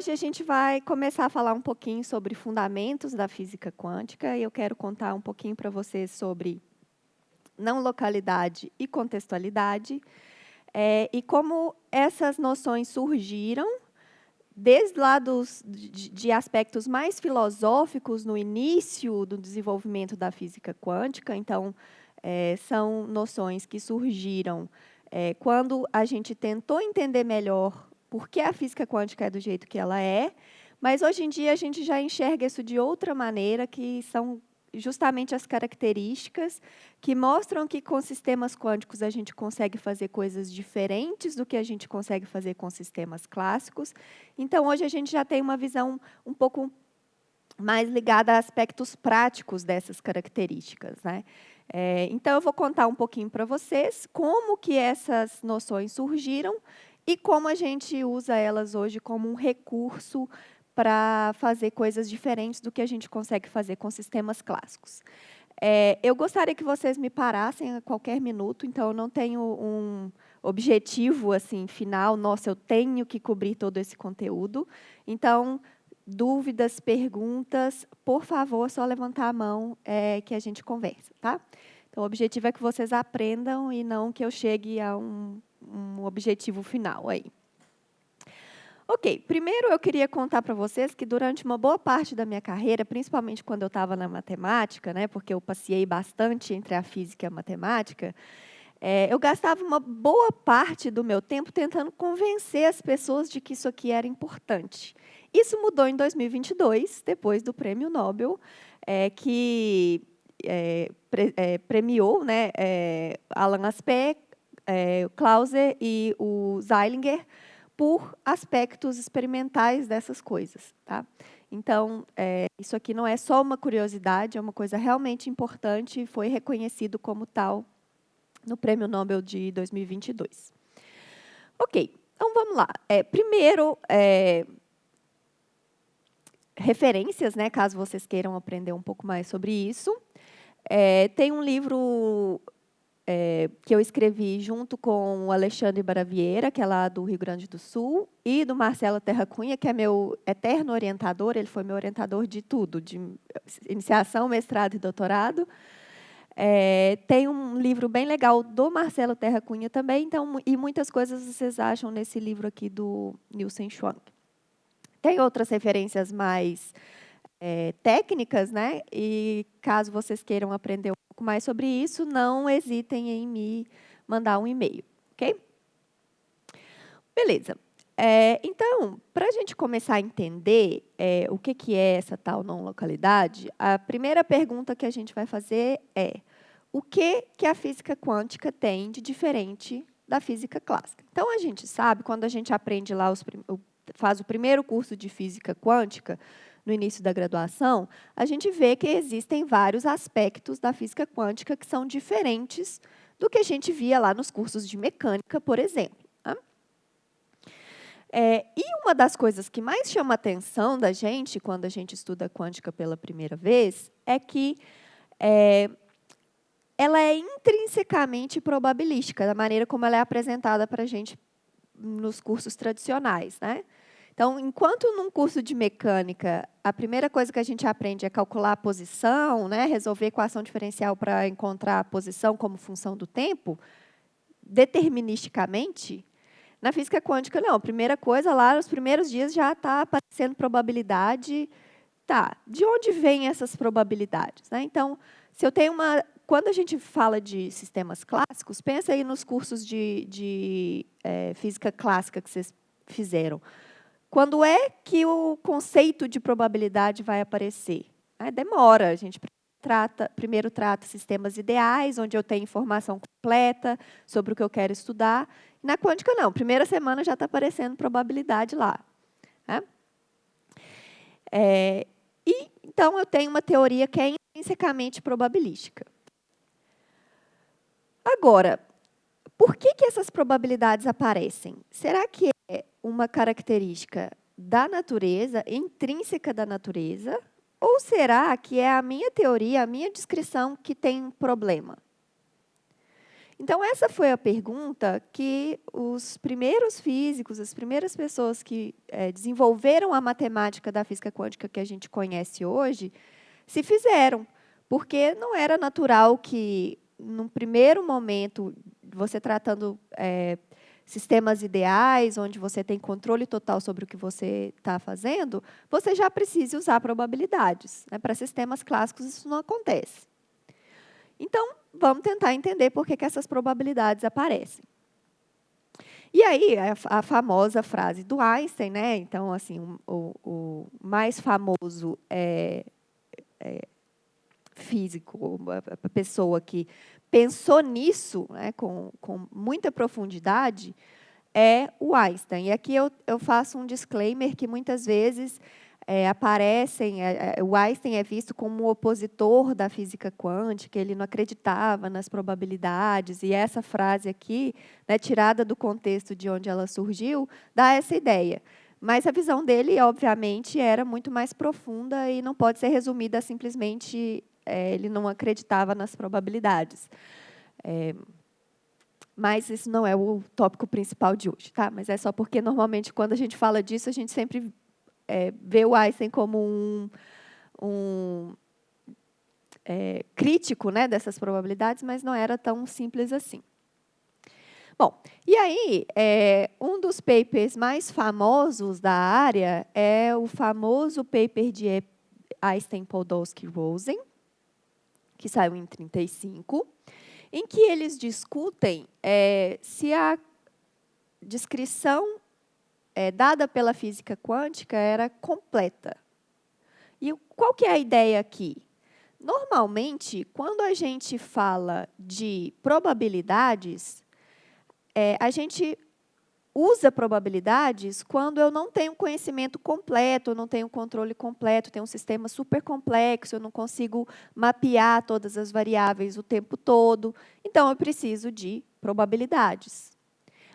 Hoje a gente vai começar a falar um pouquinho sobre fundamentos da física quântica e eu quero contar um pouquinho para vocês sobre não localidade e contextualidade, e como essas noções surgiram desde lá de aspectos mais filosóficos no início do desenvolvimento da física quântica. Então, são noções que surgiram quando a gente tentou entender melhor por que a física quântica é do jeito que ela é, mas hoje em dia a gente já enxerga isso de outra maneira, que são justamente as características que mostram que com sistemas quânticos a gente consegue fazer coisas diferentes do que a gente consegue fazer com sistemas clássicos. Então, hoje a gente já tem uma visão um pouco mais ligada a aspectos práticos dessas características, né? Então, eu vou contar um pouquinho para vocês como que essas noções surgiram e como a gente usa elas hoje como um recurso para fazer coisas diferentes do que a gente consegue fazer com sistemas clássicos. Eu gostaria que vocês me parassem a qualquer minuto, então eu não tenho um objetivo assim final, nossa, eu tenho que cobrir todo esse conteúdo. Então, dúvidas, perguntas, por favor, só levantar a mão que a gente conversa, tá? Então, o objetivo é que vocês aprendam e não que eu chegue a um objetivo final aí. Ok, primeiro eu queria contar para vocês que durante uma boa parte da minha carreira, principalmente quando eu estava na matemática, né, porque eu passeei bastante entre a física e a matemática, eu gastava uma boa parte do meu tempo tentando convencer as pessoas de que isso aqui era importante. Isso mudou em 2022, depois do Prêmio Nobel, que premiou, né, Alan Aspect, o Clauser e o Zeilinger por aspectos experimentais dessas coisas, tá? Então, isso aqui não é só uma curiosidade, é uma coisa realmente importante e foi reconhecido como tal no Prêmio Nobel de 2022. Ok, então vamos lá. Primeiro, referências, né, caso vocês queiram aprender um pouco mais sobre isso. Tem um livro que eu escrevi junto com o Alexandre Baravieira, que é lá do Rio Grande do Sul, e do Marcelo Terra Cunha, que é meu eterno orientador. Ele foi meu orientador de tudo, de iniciação, mestrado e doutorado. Tem um livro bem legal do Marcelo Terra Cunha também, então, e muitas coisas vocês acham nesse livro aqui do Nielsen Schwang. Tem outras referências mais técnicas, né? E caso vocês queiram aprender um pouco mais sobre isso, não hesitem em me mandar um e-mail, ok? Beleza. Então, para a gente começar a entender o que é essa tal não localidade, a primeira pergunta que a gente vai fazer é: o que a física quântica tem de diferente da física clássica? Então, a gente sabe, quando a gente aprende lá, faz o primeiro curso de física quântica, no início da graduação, a gente vê que existem vários aspectos da física quântica que são diferentes do que a gente via lá nos cursos de mecânica, por exemplo. E uma das coisas que mais chama a atenção da gente, quando a gente estuda quântica pela primeira vez, é que ela é intrinsecamente probabilística, da maneira como ela é apresentada para a gente nos cursos tradicionais, né? Então, enquanto num curso de mecânica, a primeira coisa que a gente aprende é calcular a posição, né, resolver equação diferencial para encontrar a posição como função do tempo, deterministicamente, na física quântica, não. A primeira coisa, lá nos primeiros dias, já está aparecendo probabilidade. Tá, de onde vêm essas probabilidades, né? Então, se eu tenho uma... Quando a gente fala de sistemas clássicos, pensa aí nos cursos de física clássica que vocês fizeram. Quando é que o conceito de probabilidade vai aparecer? Demora. A gente primeiro trata sistemas ideais, onde eu tenho informação completa sobre o que eu quero estudar. Na quântica, não. Primeira semana já está aparecendo probabilidade lá. Né? Então, eu tenho uma teoria que é intrinsecamente probabilística. Agora, por que essas probabilidades aparecem? Será que é uma característica da natureza, intrínseca da natureza, ou será que é a minha teoria, a minha descrição que tem um problema? Então, essa foi a pergunta que os primeiros físicos, as primeiras pessoas que desenvolveram a matemática da física quântica que a gente conhece hoje, se fizeram, porque não era natural que, num primeiro momento, você tratando sistemas ideais, onde você tem controle total sobre o que você está fazendo, você já precise usar probabilidades. Para sistemas clássicos, isso não acontece. Então, vamos tentar entender por que essas probabilidades aparecem. E aí, a famosa frase do Einstein, né? Então, assim, o mais famoso físico, a pessoa que pensou nisso, né, com muita profundidade, é o Einstein. E aqui eu faço um disclaimer que muitas vezes o Einstein é visto como um opositor da física quântica, ele não acreditava nas probabilidades, e essa frase aqui, né, tirada do contexto de onde ela surgiu, dá essa ideia. Mas a visão dele, obviamente, era muito mais profunda e não pode ser resumida a simplesmente ele não acreditava nas probabilidades. Mas isso não é o tópico principal de hoje, tá? Mas é só porque, normalmente, quando a gente fala disso, a gente sempre vê o Einstein como um crítico, né, dessas probabilidades, mas não era tão simples assim. Bom, e aí, um dos papers mais famosos da área é o famoso paper de Einstein, Podolsky e Rosen, que saiu em 1935, em que eles discutem se a descrição dada pela física quântica era completa. E qual que é a ideia aqui? Normalmente, quando a gente fala de probabilidades, a gente usa probabilidades quando eu não tenho conhecimento completo, eu não tenho controle completo, tenho um sistema super complexo, eu não consigo mapear todas as variáveis o tempo todo. Então, eu preciso de probabilidades.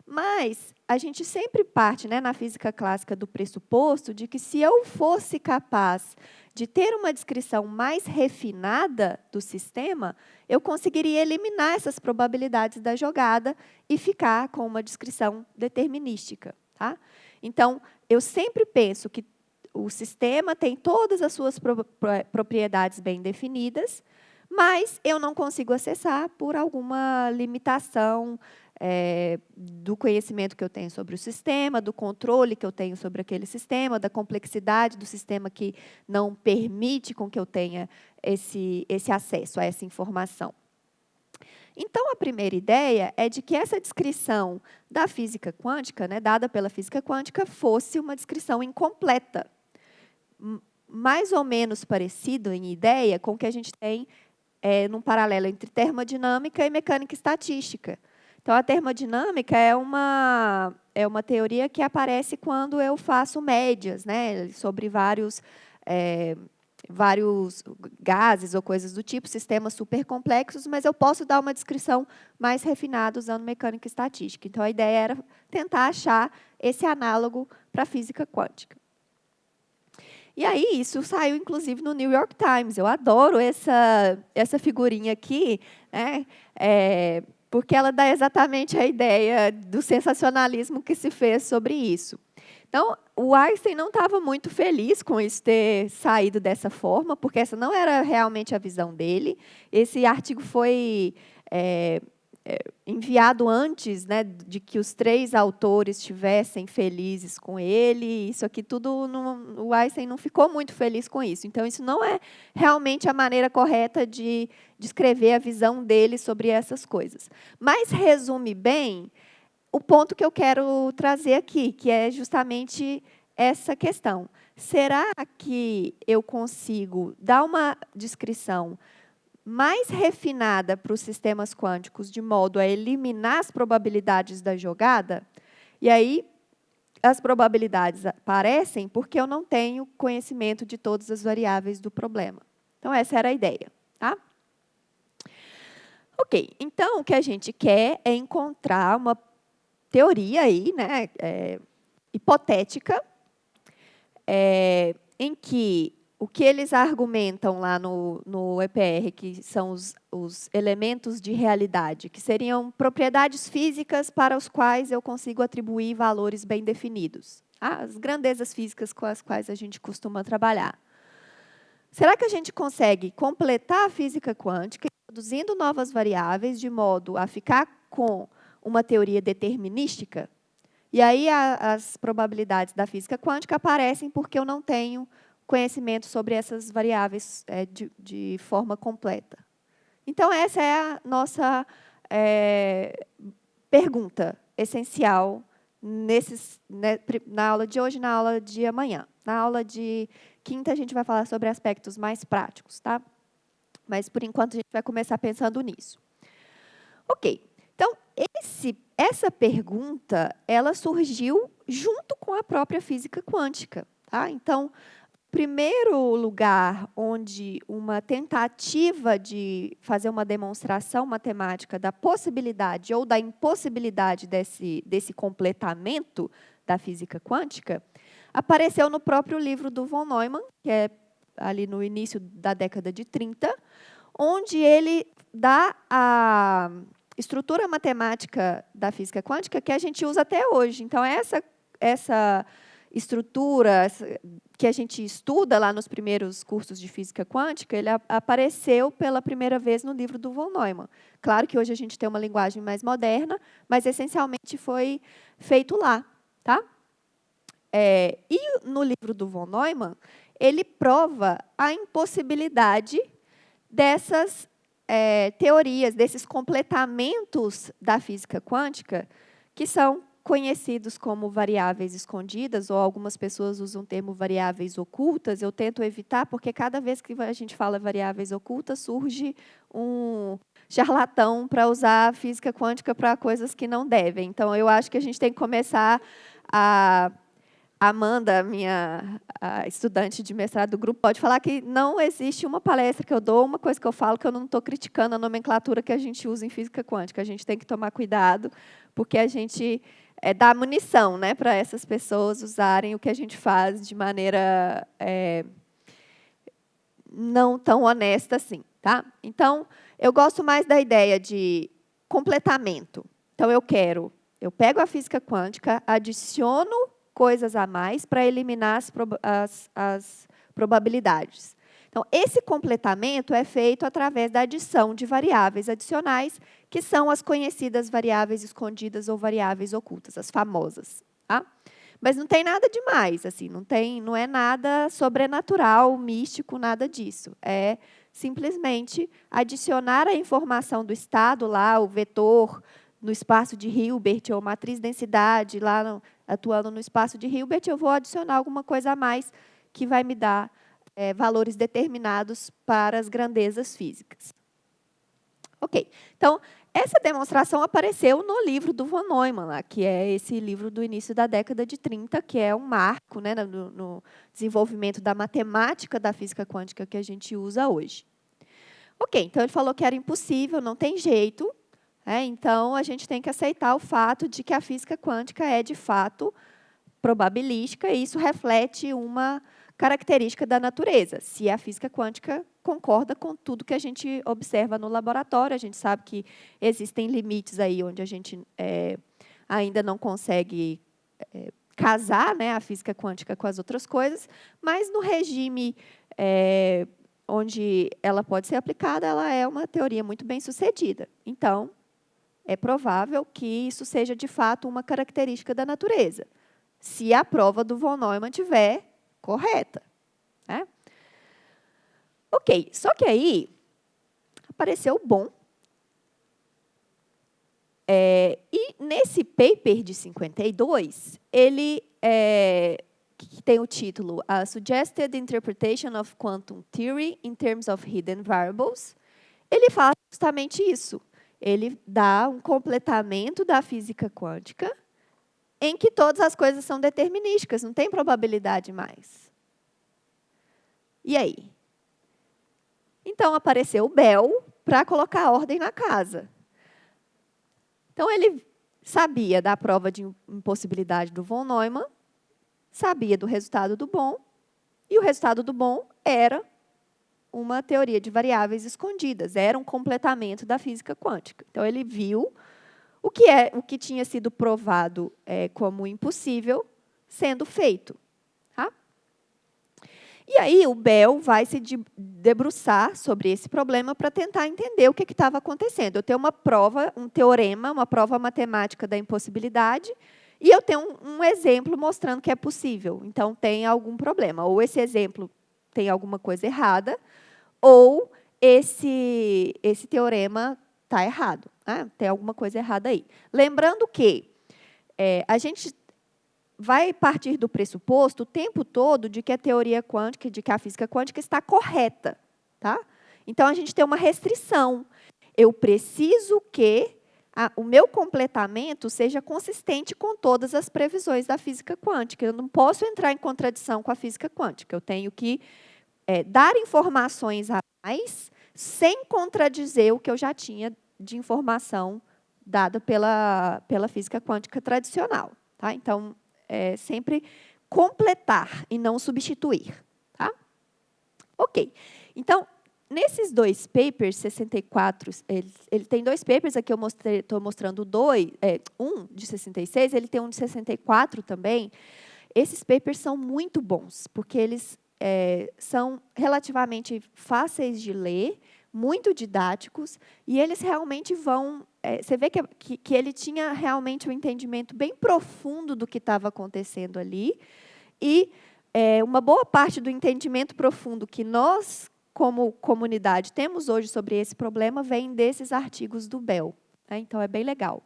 Mas a gente sempre parte, né, na física clássica do pressuposto de que se eu fosse capaz de ter uma descrição mais refinada do sistema, eu conseguiria eliminar essas probabilidades da jogada e ficar com uma descrição determinística. Tá? Então, eu sempre penso que o sistema tem todas as suas propriedades bem definidas, mas eu não consigo acessar por alguma limitação do conhecimento que eu tenho sobre o sistema, do controle que eu tenho sobre aquele sistema, da complexidade do sistema que não permite com que eu tenha esse acesso a essa informação. Então, a primeira ideia é de que essa descrição da física quântica, né, dada pela física quântica, fosse uma descrição incompleta, mais ou menos parecido em ideia com o que a gente tem num paralelo entre termodinâmica e mecânica estatística. Então, a termodinâmica é uma teoria que aparece quando eu faço médias, né, sobre vários gases ou coisas do tipo, sistemas supercomplexos, mas eu posso dar uma descrição mais refinada usando mecânica estatística. Então, a ideia era tentar achar esse análogo para a física quântica. E aí, isso saiu, inclusive, no New York Times. Eu adoro essa figurinha aqui, né? Porque ela dá exatamente a ideia do sensacionalismo que se fez sobre isso. Então, o Einstein não estava muito feliz com isso ter saído dessa forma, porque essa não era realmente a visão dele. Esse artigo foi enviado antes, né, de que os 3 autores estivessem felizes com ele. Isso aqui tudo, o Einstein não ficou muito feliz com isso. Então, isso não é realmente a maneira correta de descrever a visão dele sobre essas coisas. Mas resume bem o ponto que eu quero trazer aqui, que é justamente essa questão. Será que eu consigo dar uma descrição mais refinada para os sistemas quânticos, de modo a eliminar as probabilidades da jogada? E aí, as probabilidades aparecem porque eu não tenho conhecimento de todas as variáveis do problema. Então, essa era a ideia. Tá? Ok, então, o que a gente quer é encontrar uma teoria aí, né, hipotética, em que o que eles argumentam lá no EPR, que são os elementos de realidade, que seriam propriedades físicas para os quais eu consigo atribuir valores bem definidos. As grandezas físicas com as quais a gente costuma trabalhar. Será que a gente consegue completar a física quântica, introduzindo novas variáveis, de modo a ficar com uma teoria determinística? E aí as probabilidades da física quântica aparecem porque eu não tenho conhecimento sobre essas variáveis de forma completa. Então, essa é a nossa pergunta essencial na aula de hoje e na aula de amanhã. Na aula de quinta, a gente vai falar sobre aspectos mais práticos, tá? Mas, por enquanto, a gente vai começar pensando nisso. Ok. Então, essa pergunta, ela surgiu junto com a própria física quântica, tá? Então, primeiro lugar onde uma tentativa de fazer uma demonstração matemática da possibilidade ou da impossibilidade desse completamento da física quântica apareceu no próprio livro do von Neumann, que é ali no início da década de 30, onde ele dá a estrutura matemática da física quântica que a gente usa até hoje. Então, essa estrutura que a gente estuda lá nos primeiros cursos de física quântica, ele apareceu pela primeira vez no livro do von Neumann. Claro que hoje a gente tem uma linguagem mais moderna, mas essencialmente foi feito lá, tá? E no livro do von Neumann, ele prova a impossibilidade dessas teorias, desses completamentos da física quântica, que são conhecidos como variáveis escondidas, ou algumas pessoas usam o termo variáveis ocultas. Eu tento evitar, porque cada vez que a gente fala variáveis ocultas, surge um charlatão para usar a física quântica para coisas que não devem. Então, eu acho que a gente tem que começar a Amanda, minha estudante de mestrado do grupo, pode falar que não existe uma palestra que eu dou, uma coisa que eu falo, que eu não estou criticando a nomenclatura que a gente usa em física quântica. A gente tem que tomar cuidado, porque a gente dá munição, né, para essas pessoas usarem o que a gente faz de maneira não tão honesta assim. Tá? Então, eu gosto mais da ideia de completamento. Então, eu pego a física quântica, adiciono coisas a mais para eliminar as probabilidades. Então, esse completamento é feito através da adição de variáveis adicionais, que são as conhecidas variáveis escondidas ou variáveis ocultas, as famosas. Tá? Mas não tem nada demais, assim, não é nada sobrenatural, místico, nada disso. É simplesmente adicionar a informação do estado lá, o vetor, no espaço de Hilbert, ou matriz densidade, lá atuando no espaço de Hilbert, eu vou adicionar alguma coisa a mais que vai me dar valores determinados para as grandezas físicas. Ok, então, essa demonstração apareceu no livro do von Neumann, lá, que é esse livro do início da década de 30, que é um marco, né, no desenvolvimento da matemática da física quântica que a gente usa hoje. Ok, então ele falou que era impossível, não tem jeito. Então, a gente tem que aceitar o fato de que a física quântica é, de fato, probabilística, e isso reflete uma característica da natureza. Se a física quântica concorda com tudo que a gente observa no laboratório, a gente sabe que existem limites aí onde a gente ainda não consegue casar, né, a física quântica com as outras coisas, mas no regime onde ela pode ser aplicada, ela é uma teoria muito bem sucedida. Então, é provável que isso seja, de fato, uma característica da natureza, se a prova do von Neumann estiver correta. Né? Ok, só que aí apareceu o Bohm. E nesse paper de 52, ele que tem o título A Suggested Interpretation of Quantum Theory in Terms of Hidden Variables, ele fala justamente isso. Ele dá um completamento da física quântica em que todas as coisas são determinísticas, não tem probabilidade mais. E aí? Então, apareceu o Bell para colocar ordem na casa. Então, ele sabia da prova de impossibilidade do von Neumann, sabia do resultado do Bohm, e o resultado do Bohm era uma teoria de variáveis escondidas, era um completamento da física quântica. Então, ele viu o que tinha sido provado como impossível sendo feito. Tá? E aí, o Bell vai se debruçar sobre esse problema para tentar entender o que estava acontecendo. Eu tenho uma prova, um teorema, uma prova matemática da impossibilidade, e eu tenho um exemplo mostrando que é possível. Então, tem algum problema. Ou esse exemplo tem alguma coisa errada, ou esse teorema está errado. Né? Tem alguma coisa errada aí. Lembrando que a gente vai partir do pressuposto o tempo todo de que a teoria quântica, de que a física quântica está correta. Tá? Então, a gente tem uma restrição. Eu preciso que o meu completamento seja consistente com todas as previsões da física quântica. Eu não posso entrar em contradição com a física quântica. Eu tenho que dar informações a mais sem contradizer o que eu já tinha de informação dada pela física quântica tradicional. Tá? Então, sempre completar e não substituir. Tá? Ok. Então, nesses dois papers, 64, ele tem dois papers, aqui eu estou mostrando um de 66, ele tem um de 64 também. Esses papers são muito bons, porque eles são relativamente fáceis de ler, muito didáticos, e eles realmente vão... você vê que ele tinha realmente um entendimento bem profundo do que estava acontecendo ali, e uma boa parte do entendimento profundo que nós, como comunidade, temos hoje sobre esse problema, vem desses artigos do Bell. Né? Então, é bem legal.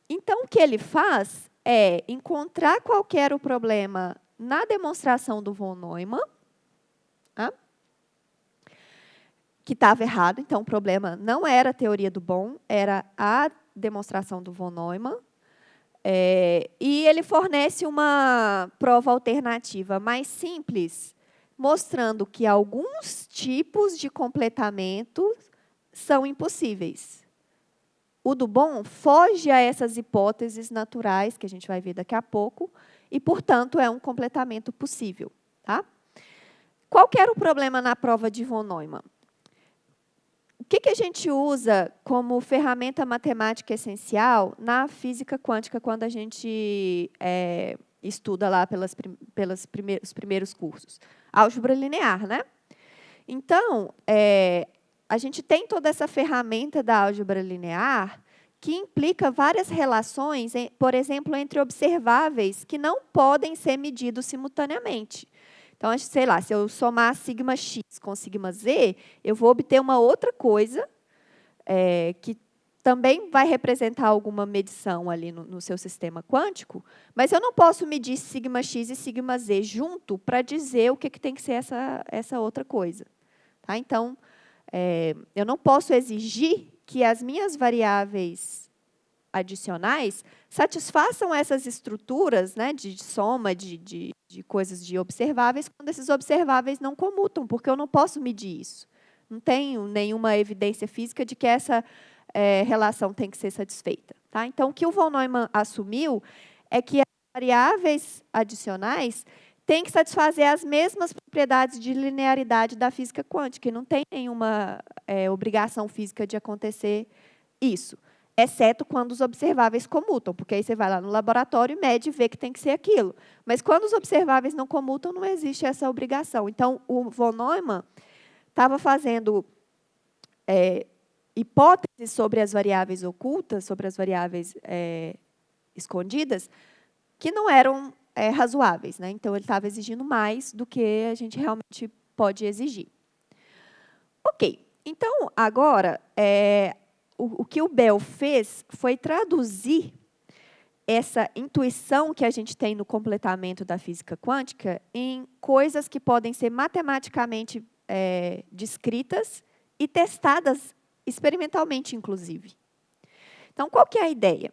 Então, o que ele faz é encontrar qual que era o problema na demonstração do von Neumann, tá? Que estava errado. Então, o problema não era a teoria do Bohm, era a demonstração do von Neumann. E ele fornece uma prova alternativa mais simples, mostrando que alguns tipos de completamento são impossíveis. O do Bohm foge a essas hipóteses naturais, que a gente vai ver daqui a pouco, e, portanto, é um completamento possível. Tá? Qual que era o problema na prova de von Neumann? O que a gente usa como ferramenta matemática essencial na física quântica quando a gente estuda lá os primeiros cursos? Álgebra linear, né? Então, a gente tem toda essa ferramenta da álgebra linear que implica várias relações, por exemplo, entre observáveis que não podem ser medidos simultaneamente. Então, sei lá, se eu somar sigma x com sigma z, eu vou obter uma outra coisa que também vai representar alguma medição ali no seu sistema quântico, mas eu não posso medir sigma x e sigma z junto para dizer o que tem que ser essa outra coisa. Tá? Então, eu não posso exigir que as minhas variáveis adicionais satisfaçam essas estruturas, né, de soma de coisas de observáveis, quando esses observáveis não comutam, porque eu não posso medir isso. Não tenho nenhuma evidência física de que essa relação tem que ser satisfeita. Tá? Então, o que o von Neumann assumiu é que as variáveis adicionais têm que satisfazer as mesmas propriedades de linearidade da física quântica, e não tem nenhuma obrigação física de acontecer isso, exceto quando os observáveis comutam, porque aí você vai lá no laboratório, mede e vê que tem que ser aquilo. Mas quando os observáveis não comutam, não existe essa obrigação. Então, o von Neumann estava fazendo hipóteses sobre as variáveis ocultas, sobre as variáveis escondidas, que não eram razoáveis. Né? Então, ele estava exigindo mais do que a gente realmente pode exigir. Ok. Então, agora, o que o Bell fez foi traduzir essa intuição que a gente tem no completamento da física quântica em coisas que podem ser matematicamente descritas e testadas experimentalmente, inclusive. Então, qual que é a ideia?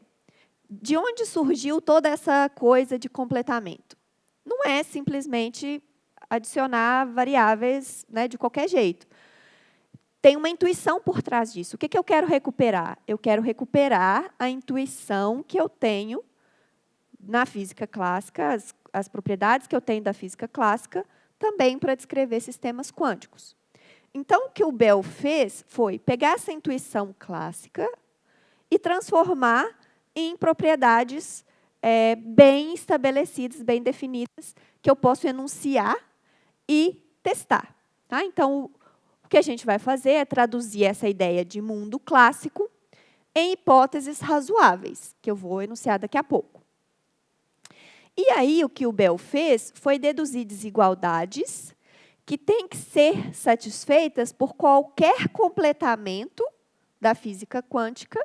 De onde surgiu toda essa coisa de completamento? Não é simplesmente adicionar variáveis, né, de qualquer jeito. Tem uma intuição por trás disso. O que eu quero recuperar? Eu quero recuperar a intuição que eu tenho na física clássica, as propriedades que eu tenho da física clássica, também para descrever sistemas quânticos. Então, o que o Bell fez foi pegar essa intuição clássica e transformar em propriedades bem estabelecidas, bem definidas, que eu posso enunciar e testar. Tá? Então, o que a gente vai fazer é traduzir essa ideia de mundo clássico em hipóteses razoáveis, que eu vou enunciar daqui a pouco. E aí, o que o Bell fez foi deduzir desigualdades que têm que ser satisfeitas por qualquer completamento da física quântica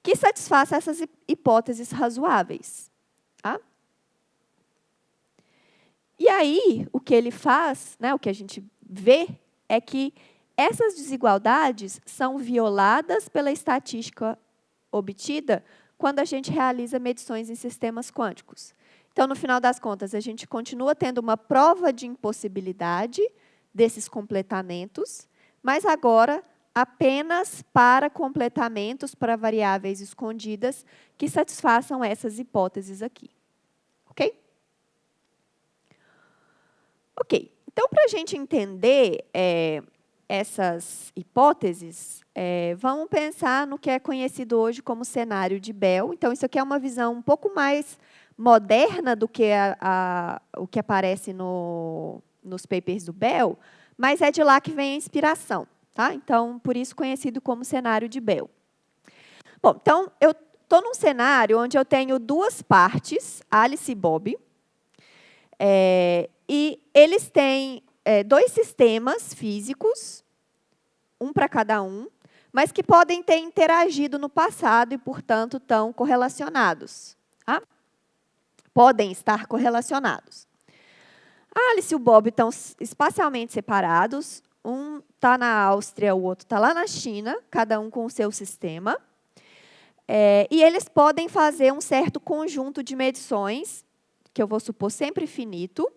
que satisfaça essas hipóteses razoáveis. Tá? E aí, o que ele faz, né, o que a gente vê, é que essas desigualdades são violadas pela estatística obtida quando a gente realiza medições em sistemas quânticos. Então, no final das contas, a gente continua tendo uma prova de impossibilidade desses completamentos, mas agora apenas para completamentos para variáveis escondidas que satisfaçam essas hipóteses aqui. Ok? Ok. Então, para a gente entender essas hipóteses, vamos pensar no que é conhecido hoje como cenário de Bell. Então, isso aqui é uma visão um pouco mais moderna do que o que aparece nos papers do Bell, mas é de lá que vem a inspiração. Tá? Então, por isso conhecido como cenário de Bell. Bom, então, eu estou num cenário onde eu tenho duas partes, Alice e Bob, e eles têm dois sistemas físicos, um para cada um, mas que podem ter interagido no passado e, portanto, estão correlacionados. Tá? Podem estar correlacionados. A Alice e o Bob estão espacialmente separados. Um está na Áustria, o outro está lá na China, cada um com o seu sistema. E eles podem fazer um certo conjunto de medições, que eu vou supor sempre finito,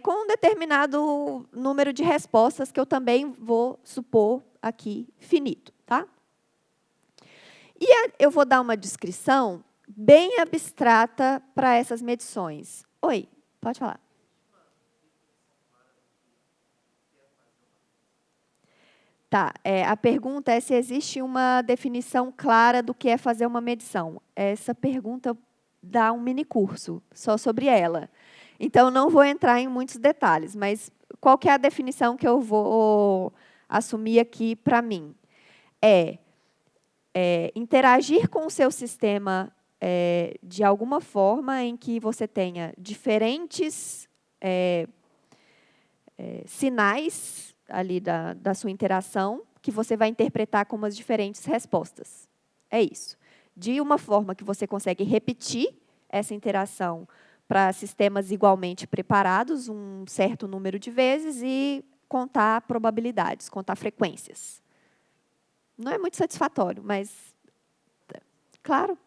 com um determinado número de respostas, que eu também vou supor aqui finito. Tá? E eu vou dar uma descrição bem abstrata para essas medições. Oi, pode falar. Tá, a pergunta é se existe uma definição clara do que é fazer uma medição. Essa pergunta dá um minicurso só sobre ela. Então, não vou entrar em muitos detalhes, mas qual que é a definição que eu vou assumir aqui para mim? Interagir com o seu sistema de alguma forma em que você tenha diferentes sinais ali da sua interação, que você vai interpretar como as diferentes respostas. É isso. De uma forma que você consegue repetir essa interação para sistemas igualmente preparados, um certo número de vezes, e contar probabilidades, contar frequências. Não é muito satisfatório, mas, claro.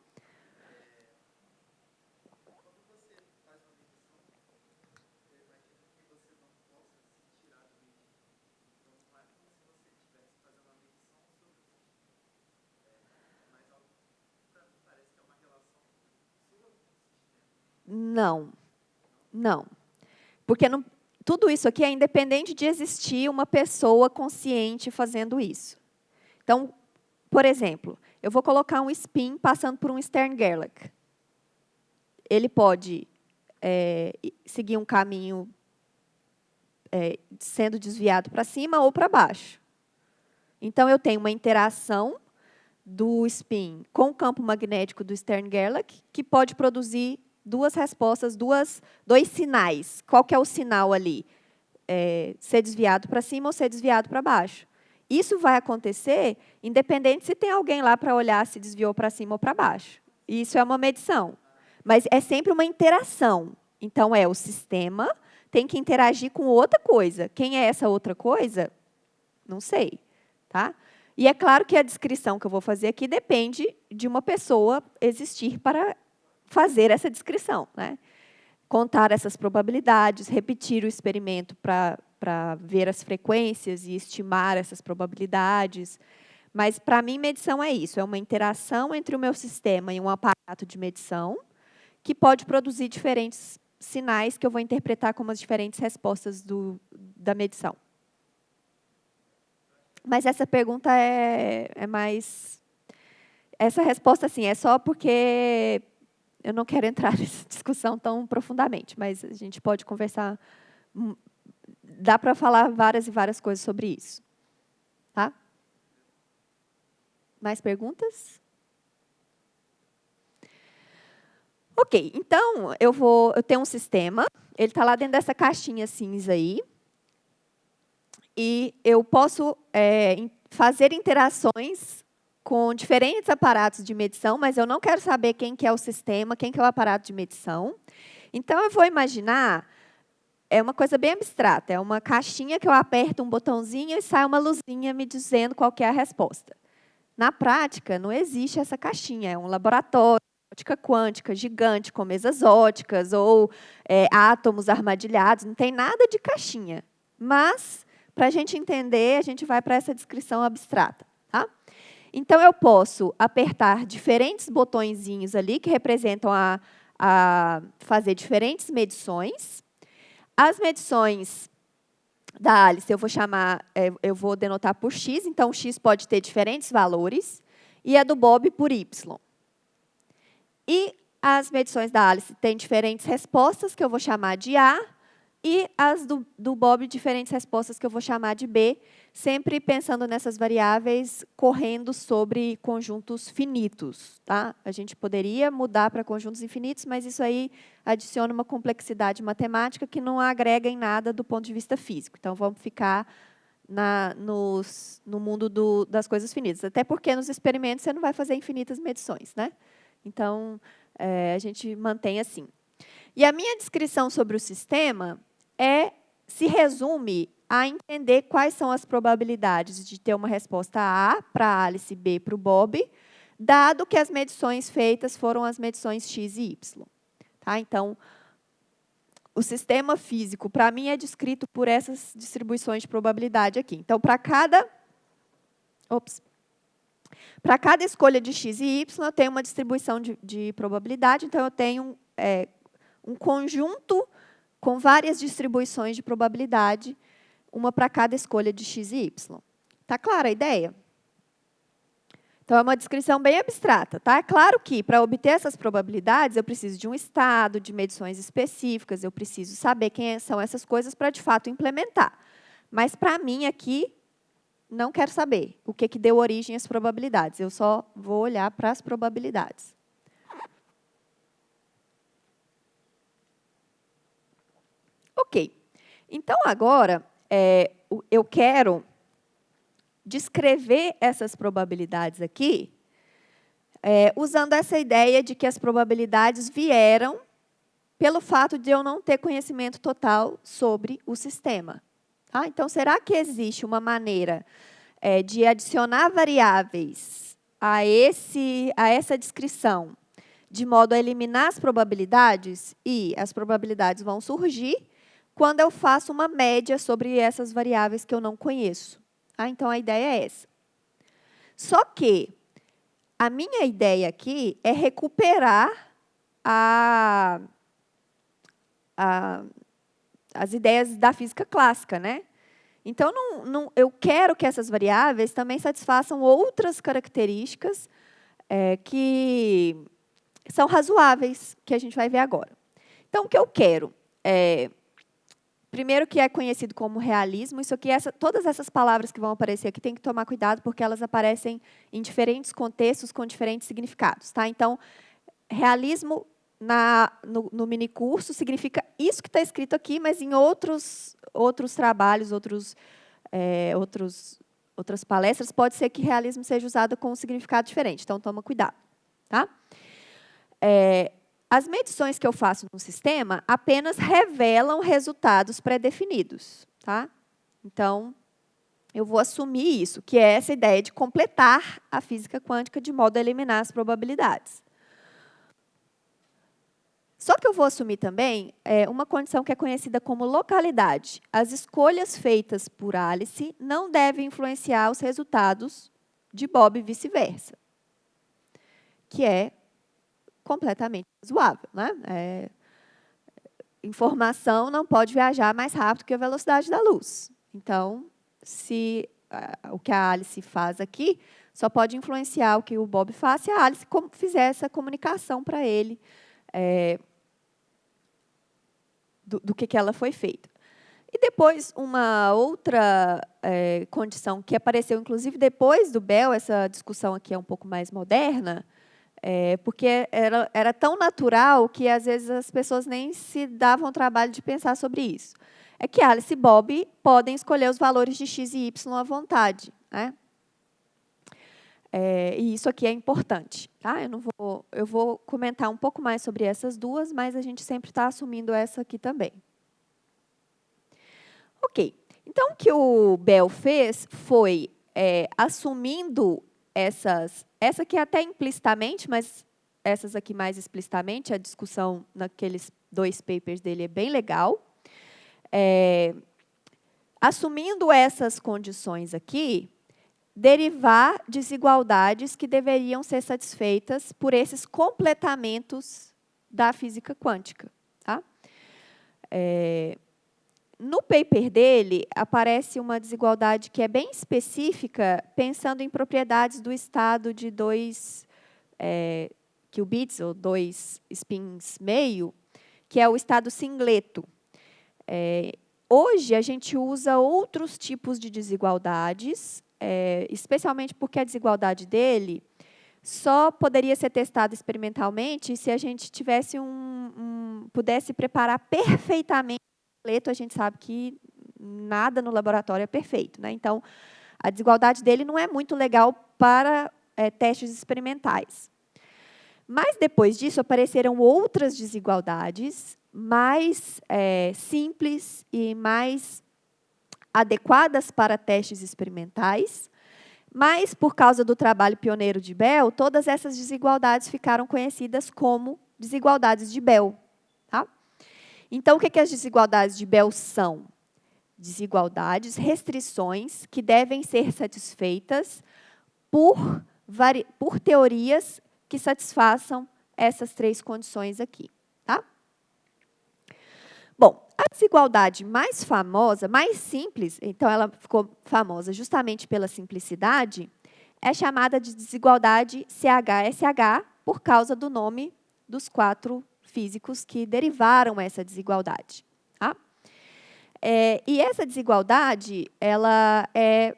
Não, não. Porque não, tudo isso aqui é independente de existir uma pessoa consciente fazendo isso. Então, por exemplo, eu vou colocar um spin passando por um Stern-Gerlach. Ele pode seguir um caminho sendo desviado para cima ou para baixo. Então, eu tenho uma interação do spin com o campo magnético do Stern-Gerlach, que pode produzir duas respostas, dois sinais. Qual que é o sinal ali? Ser desviado para cima ou ser desviado para baixo. Isso vai acontecer independente se tem alguém lá para olhar se desviou para cima ou para baixo. Isso é uma medição. Mas é sempre uma interação. Então, o sistema tem que interagir com outra coisa. Quem é essa outra coisa? Não sei. Tá? E é claro que a descrição que eu vou fazer aqui depende de uma pessoa existir para fazer essa descrição. Né? Contar essas probabilidades, repetir o experimento para ver as frequências e estimar essas probabilidades. Mas, para mim, medição é isso. É uma interação entre o meu sistema e um aparato de medição que pode produzir diferentes sinais que eu vou interpretar como as diferentes respostas da medição. Mas essa pergunta é mais... Essa resposta, assim, é só porque eu não quero entrar nessa discussão tão profundamente, mas a gente pode conversar... Dá para falar várias e várias coisas sobre isso. Tá? Mais perguntas? Ok, então, eu tenho um sistema, ele está lá dentro dessa caixinha cinza aí, e eu posso fazer interações com diferentes aparatos de medição, mas eu não quero saber quem que é o sistema, quem que é o aparato de medição. Então, eu vou imaginar, é uma coisa bem abstrata, é uma caixinha que eu aperto um botãozinho e sai uma luzinha me dizendo qual que é a resposta. Na prática, não existe essa caixinha, é um laboratório, ótica quântica gigante, com mesas óticas, ou átomos armadilhados, não tem nada de caixinha. Mas, para a gente entender, a gente vai para essa descrição abstrata. Tá? Então, eu posso apertar diferentes botõezinhos ali, que representam a fazer diferentes medições. As medições da Alice, eu vou denotar por x, então x pode ter diferentes valores, e a do Bob por y. E as medições da Alice têm diferentes respostas, que eu vou chamar de A, e as do Bob, diferentes respostas, que eu vou chamar de B, sempre pensando nessas variáveis correndo sobre conjuntos finitos. Tá? A gente poderia mudar para conjuntos infinitos, mas isso aí adiciona uma complexidade matemática que não agrega em nada do ponto de vista físico. Então, vamos ficar no mundo das coisas finitas. Até porque, nos experimentos, você não vai fazer infinitas medições. Né? Então, a gente mantém assim. E a minha descrição sobre o sistema se resume a entender quais são as probabilidades de ter uma resposta A para a Alice e B para o Bob, dado que as medições feitas foram as medições X e Y. Tá? Então, o sistema físico, para mim, é descrito por essas distribuições de probabilidade aqui. Então, para cada escolha de X e Y, eu tenho uma distribuição de probabilidade, então eu tenho um conjunto com várias distribuições de probabilidade, uma para cada escolha de x e y. Está clara a ideia? Então, é uma descrição bem abstrata. Tá? É claro que, para obter essas probabilidades, eu preciso de um estado, de medições específicas, eu preciso saber quem são essas coisas para, de fato, implementar. Mas, para mim, aqui, não quero saber o que deu origem às probabilidades. Eu só vou olhar para as probabilidades. Ok. Então, agora, eu quero descrever essas probabilidades aqui, usando essa ideia de que as probabilidades vieram pelo fato de eu não ter conhecimento total sobre o sistema. Tá? Então, será que existe uma maneira de adicionar variáveis a essa descrição, de modo a eliminar as probabilidades? E as probabilidades vão surgir quando eu faço uma média sobre essas variáveis que eu não conheço. Tá? Então, a ideia é essa. Só que a minha ideia aqui é recuperar as ideias da física clássica. Né? Então, eu quero que essas variáveis também satisfaçam outras características que são razoáveis, que a gente vai ver agora. Então, o que eu quero primeiro, que é conhecido como realismo. Isso aqui, todas essas palavras que vão aparecer aqui, tem que tomar cuidado, porque elas aparecem em diferentes contextos com diferentes significados. Tá? Então, realismo no minicurso significa isso que está escrito aqui, mas em outros trabalhos, outras palestras, pode ser que realismo seja usado com um significado diferente. Então, toma cuidado. Tá? As medições que eu faço no sistema apenas revelam resultados pré-definidos. Tá? Então, eu vou assumir isso, que é essa ideia de completar a física quântica de modo a eliminar as probabilidades. Só que eu vou assumir também uma condição que é conhecida como localidade. As escolhas feitas por Alice não devem influenciar os resultados de Bob e vice-versa, que é completamente razoável. Né? informação não pode viajar mais rápido que a velocidade da luz. Então, se o que a Alice faz aqui só pode influenciar o que o Bob faz se a Alice fizer essa comunicação para ele do que ela foi feita. E depois, uma outra condição que apareceu, inclusive, depois do Bell, essa discussão aqui é um pouco mais moderna, porque era tão natural que, às vezes, as pessoas nem se davam o trabalho de pensar sobre isso. É que Alice e Bob podem escolher os valores de x e y à vontade, né? E isso aqui é importante. Tá? Eu vou comentar um pouco mais sobre essas duas, mas a gente sempre está assumindo essa aqui também. Ok. Então, o que o Bell fez foi, assumindo essa aqui até implicitamente, mas essas aqui mais explicitamente, a discussão naqueles 2 papers dele é bem legal. Assumindo essas condições aqui, derivar desigualdades que deveriam ser satisfeitas por esses completamentos da física quântica. Tá? No paper dele, aparece uma desigualdade que é bem específica, pensando em propriedades do estado de 2 qubits, ou 2 spins meio, que é o estado singleto. Hoje, a gente usa outros tipos de desigualdades, especialmente porque a desigualdade dele só poderia ser testada experimentalmente se a gente tivesse pudesse preparar perfeitamente o singleto. A gente sabe que nada no laboratório é perfeito, né? Então, a desigualdade dele não é muito legal para testes experimentais. Mas, depois disso, apareceram outras desigualdades mais simples e mais adequadas para testes experimentais, mas, por causa do trabalho pioneiro de Bell, todas essas desigualdades ficaram conhecidas como desigualdades de Bell. Tá? Então, o que as desigualdades de Bell são? Desigualdades, restrições que devem ser satisfeitas por teorias que satisfaçam essas 3 condições aqui. Tá? Bom, a desigualdade mais famosa, mais simples, então ela ficou famosa justamente pela simplicidade, é chamada de desigualdade CH-SH, por causa do nome dos 4 físicos que derivaram essa desigualdade. Tá? E essa desigualdade, ela é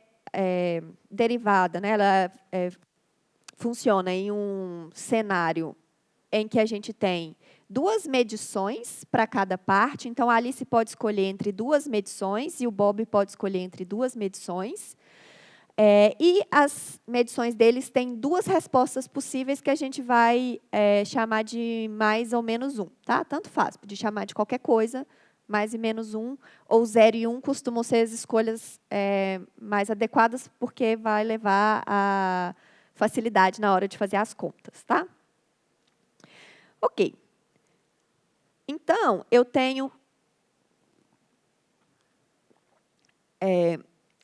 derivada, né? Ela funciona em um cenário em que a gente tem 2 medições para cada parte. Então, a Alice pode escolher entre 2 medições e o Bob pode escolher entre 2 medições. E as medições deles têm 2 respostas possíveis que a gente vai chamar de mais ou menos 1. Tá? Tanto faz, pode chamar de qualquer coisa, mais e menos 1, ou 0 e 1 costumam ser as escolhas mais adequadas, porque vai levar a facilidade na hora de fazer as contas. Tá? Ok. Então, eu tenho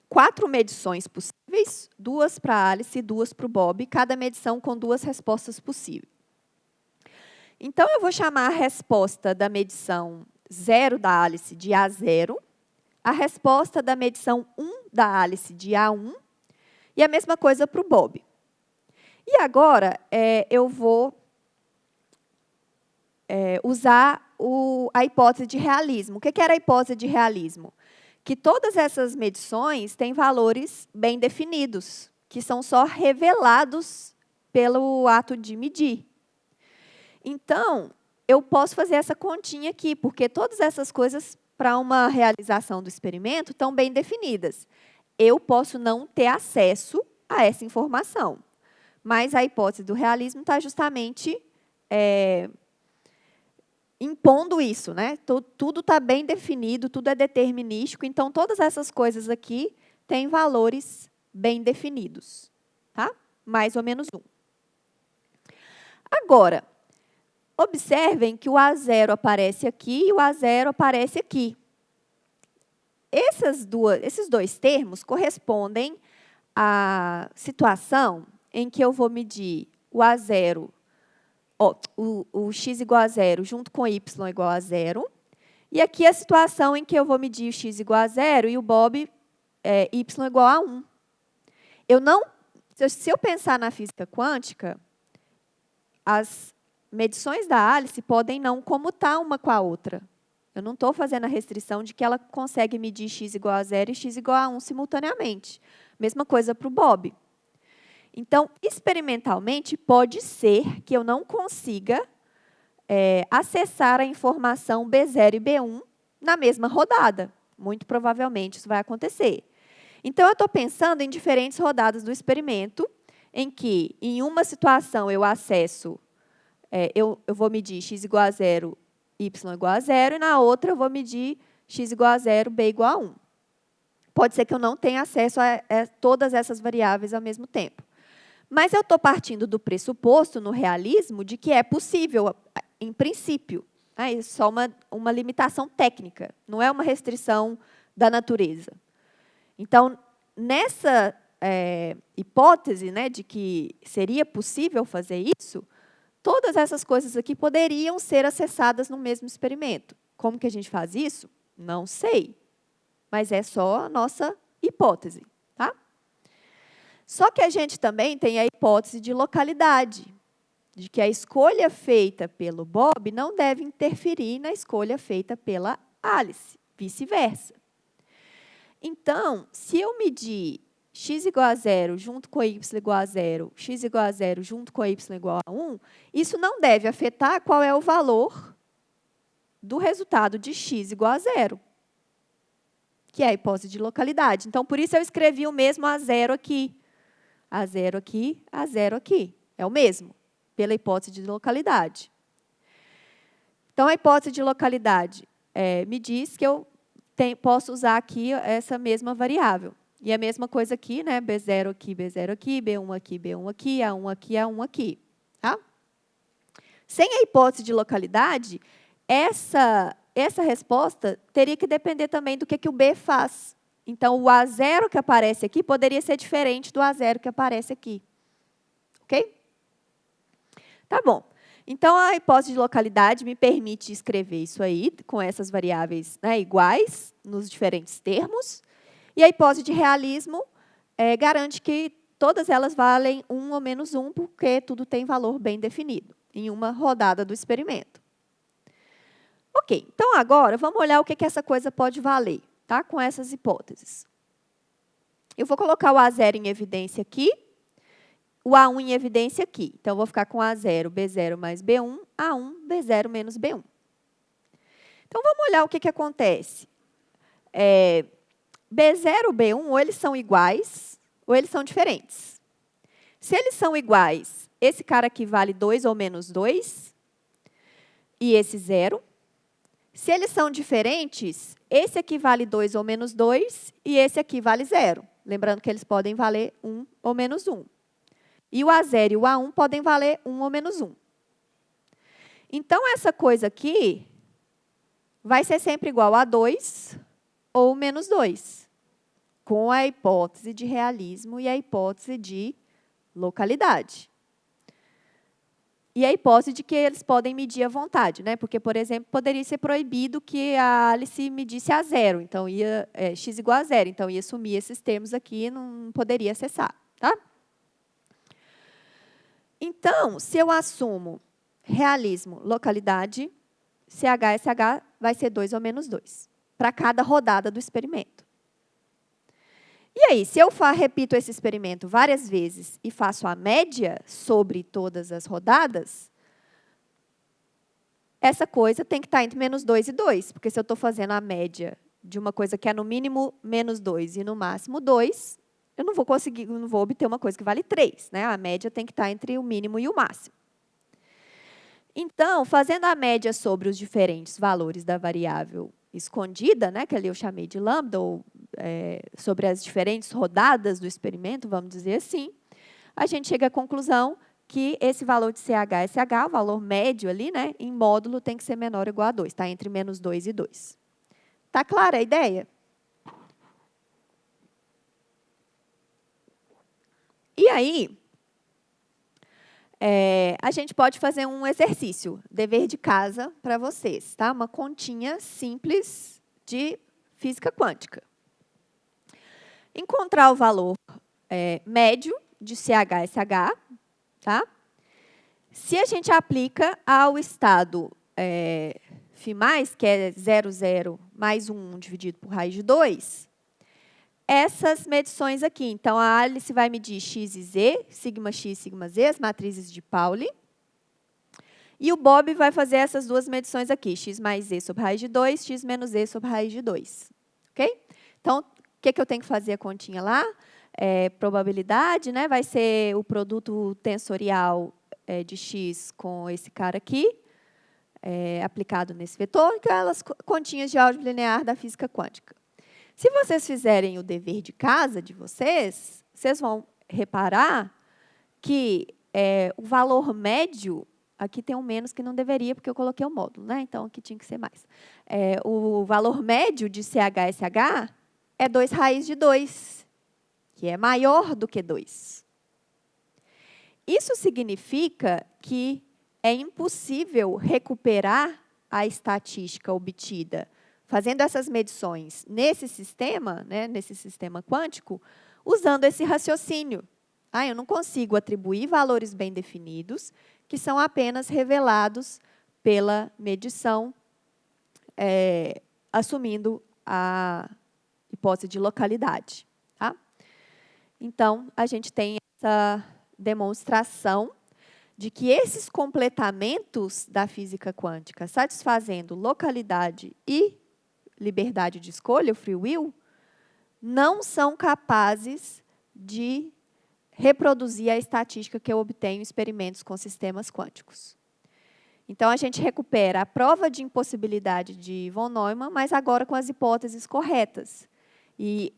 4 medições possíveis, 2 para a Alice e 2 para o Bob, cada medição com 2 respostas possíveis. Então, eu vou chamar a resposta da medição 0 da Alice de A0, a resposta da medição 1 da Alice de A1, e a mesma coisa para o Bob. E agora, eu vou usar a hipótese de realismo. O que era a hipótese de realismo? Que todas essas medições têm valores bem definidos, que são só revelados pelo ato de medir. Então, eu posso fazer essa continha aqui, porque todas essas coisas, para uma realização do experimento, estão bem definidas. Eu posso não ter acesso a essa informação, mas a hipótese do realismo está justamente impondo isso, né? Tudo está bem definido, tudo é determinístico, então todas essas coisas aqui têm valores bem definidos, tá? Mais ou menos 1. Agora, observem que o A0 aparece aqui e o A0 aparece aqui. Esses 2 termos correspondem à situação em que eu vou medir o A0, o x igual a 0 junto com y igual a 0, E aqui a situação em que eu vou medir o x igual a 0 e o Bob y igual a 1. Se eu pensar na física quântica, as medições da Alice podem não comutar uma com a outra. Eu não estou fazendo a restrição de que ela consegue medir x igual a 0 e x igual a 1 simultaneamente. Mesma coisa para o Bob. Então, experimentalmente, pode ser que eu não consiga acessar a informação B0 e B1 na mesma rodada. Muito provavelmente isso vai acontecer. Então, eu estou pensando em diferentes rodadas do experimento, em que, em uma situação, eu acesso, eu vou medir x igual a 0, y igual a 0, e na outra eu vou medir x igual a 0, b igual a 1. Pode ser que eu não tenha acesso a todas essas variáveis ao mesmo tempo. Mas eu estou partindo do pressuposto, no realismo, de que é possível, em princípio. É só uma limitação técnica, não é uma restrição da natureza. Então, nessa hipótese, né, de que seria possível fazer isso, todas essas coisas aqui poderiam ser acessadas no mesmo experimento. Como que a gente faz isso? Não sei, mas é só a nossa hipótese. Tá? Só que a gente também tem a hipótese de localidade, de que a escolha feita pelo Bob não deve interferir na escolha feita pela Alice, vice-versa. Então, se eu medir x igual a 0 junto com y igual a 0, x igual a 0 junto com y igual a 1, isso não deve afetar qual é o valor do resultado de x igual a 0, que é a hipótese de localidade. Então, por isso eu escrevi o mesmo a 0 aqui. A 0 aqui, a 0 aqui. É o mesmo, pela hipótese de localidade. Então, a hipótese de localidade me diz que eu posso usar aqui essa mesma variável. E a mesma coisa aqui, né? B0 aqui, B0 aqui, B1 aqui, B1 aqui, A1 aqui, A1 aqui. Tá? Sem a hipótese de localidade, essa resposta teria que depender também do que o B faz. Então, o A0 que aparece aqui poderia ser diferente do A0 que aparece aqui. Ok? Tá bom. Então, a hipótese de localidade me permite escrever isso aí, com essas variáveis, né, iguais, nos diferentes termos. E a hipótese de realismo garante que todas elas valem 1 ou menos 1, porque tudo tem valor bem definido, em uma rodada do experimento. Ok, então agora vamos olhar o que essa coisa pode valer, tá, com essas hipóteses. Eu vou colocar o A0 em evidência aqui, o A1 em evidência aqui. Então, eu vou ficar com A0, B0 mais B1, A1, B0 menos B1. Então, vamos olhar o que acontece. B0 e B1, ou eles são iguais, ou eles são diferentes. Se eles são iguais, esse cara aqui vale 2 ou menos 2, e esse 0. Se eles são diferentes, esse aqui vale 2 ou menos 2, e esse aqui vale 0. Lembrando que eles podem valer 1 ou menos 1. E o A0 e o A1 podem valer 1 ou menos 1. Então, essa coisa aqui vai ser sempre igual a 2 ou menos 2, com a hipótese de realismo e a hipótese de localidade. E a hipótese de que eles podem medir à vontade, né? Porque, por exemplo, poderia ser proibido que a Alice medisse a 0, então ia x igual a 0, então ia sumir esses termos aqui e não poderia acessar, tá? Então, se eu assumo realismo, localidade, CH, SH vai ser 2 ou menos 2, para cada rodada do experimento. E aí, se eu repito esse experimento várias vezes e faço a média sobre todas as rodadas, essa coisa tem que estar entre menos 2 e 2, porque se eu estou fazendo a média de uma coisa que é no mínimo menos 2 e no máximo 2, eu não vou obter uma coisa que vale 3. Né? A média tem que estar entre o mínimo e o máximo. Então, fazendo a média sobre os diferentes valores da variável escondida, né, que ali eu chamei de lambda, ou sobre as diferentes rodadas do experimento, vamos dizer assim, a gente chega à conclusão que esse valor de CH e SH, o valor médio ali, né, em módulo, tem que ser menor ou igual a 2, está entre menos 2 e 2. Está clara a ideia? E aí, a gente pode fazer um exercício, dever de casa para vocês, tá? Uma continha simples de física quântica. Encontrar o valor médio de CH/SH, tá? Se a gente aplica ao estado φ+, que é 0,0 mais 1 dividido por raiz de 2, essas medições aqui. Então, a Alice vai medir x e z, sigma x, sigma z, as matrizes de Pauli. E o Bob vai fazer essas duas medições aqui, x mais z sobre raiz de 2, x menos z sobre raiz de 2. Ok? Então, o que eu tenho que fazer a continha lá? Probabilidade, né? Vai ser o produto tensorial de x com esse cara aqui, aplicado nesse vetor, que é as continhas de álgebra linear da física quântica. Se vocês fizerem o dever de casa de vocês, vocês vão reparar que o valor médio, aqui tem um menos que não deveria, porque eu coloquei o módulo, né? Então, aqui tinha que ser mais. O valor médio de CH/SH é 2 raiz de 2, que é maior do que 2. Isso significa que é impossível recuperar a estatística obtida fazendo essas medições nesse sistema, né, nesse sistema quântico, usando esse raciocínio. Eu não consigo atribuir valores bem definidos, que são apenas revelados pela medição, assumindo a hipótese de localidade. Tá? Então, a gente tem essa demonstração de que esses completamentos da física quântica, satisfazendo localidade e liberdade de escolha, o free will, não são capazes de reproduzir a estatística que eu obtenho em experimentos com sistemas quânticos. Então, a gente recupera a prova de impossibilidade de von Neumann, mas agora com as hipóteses corretas. E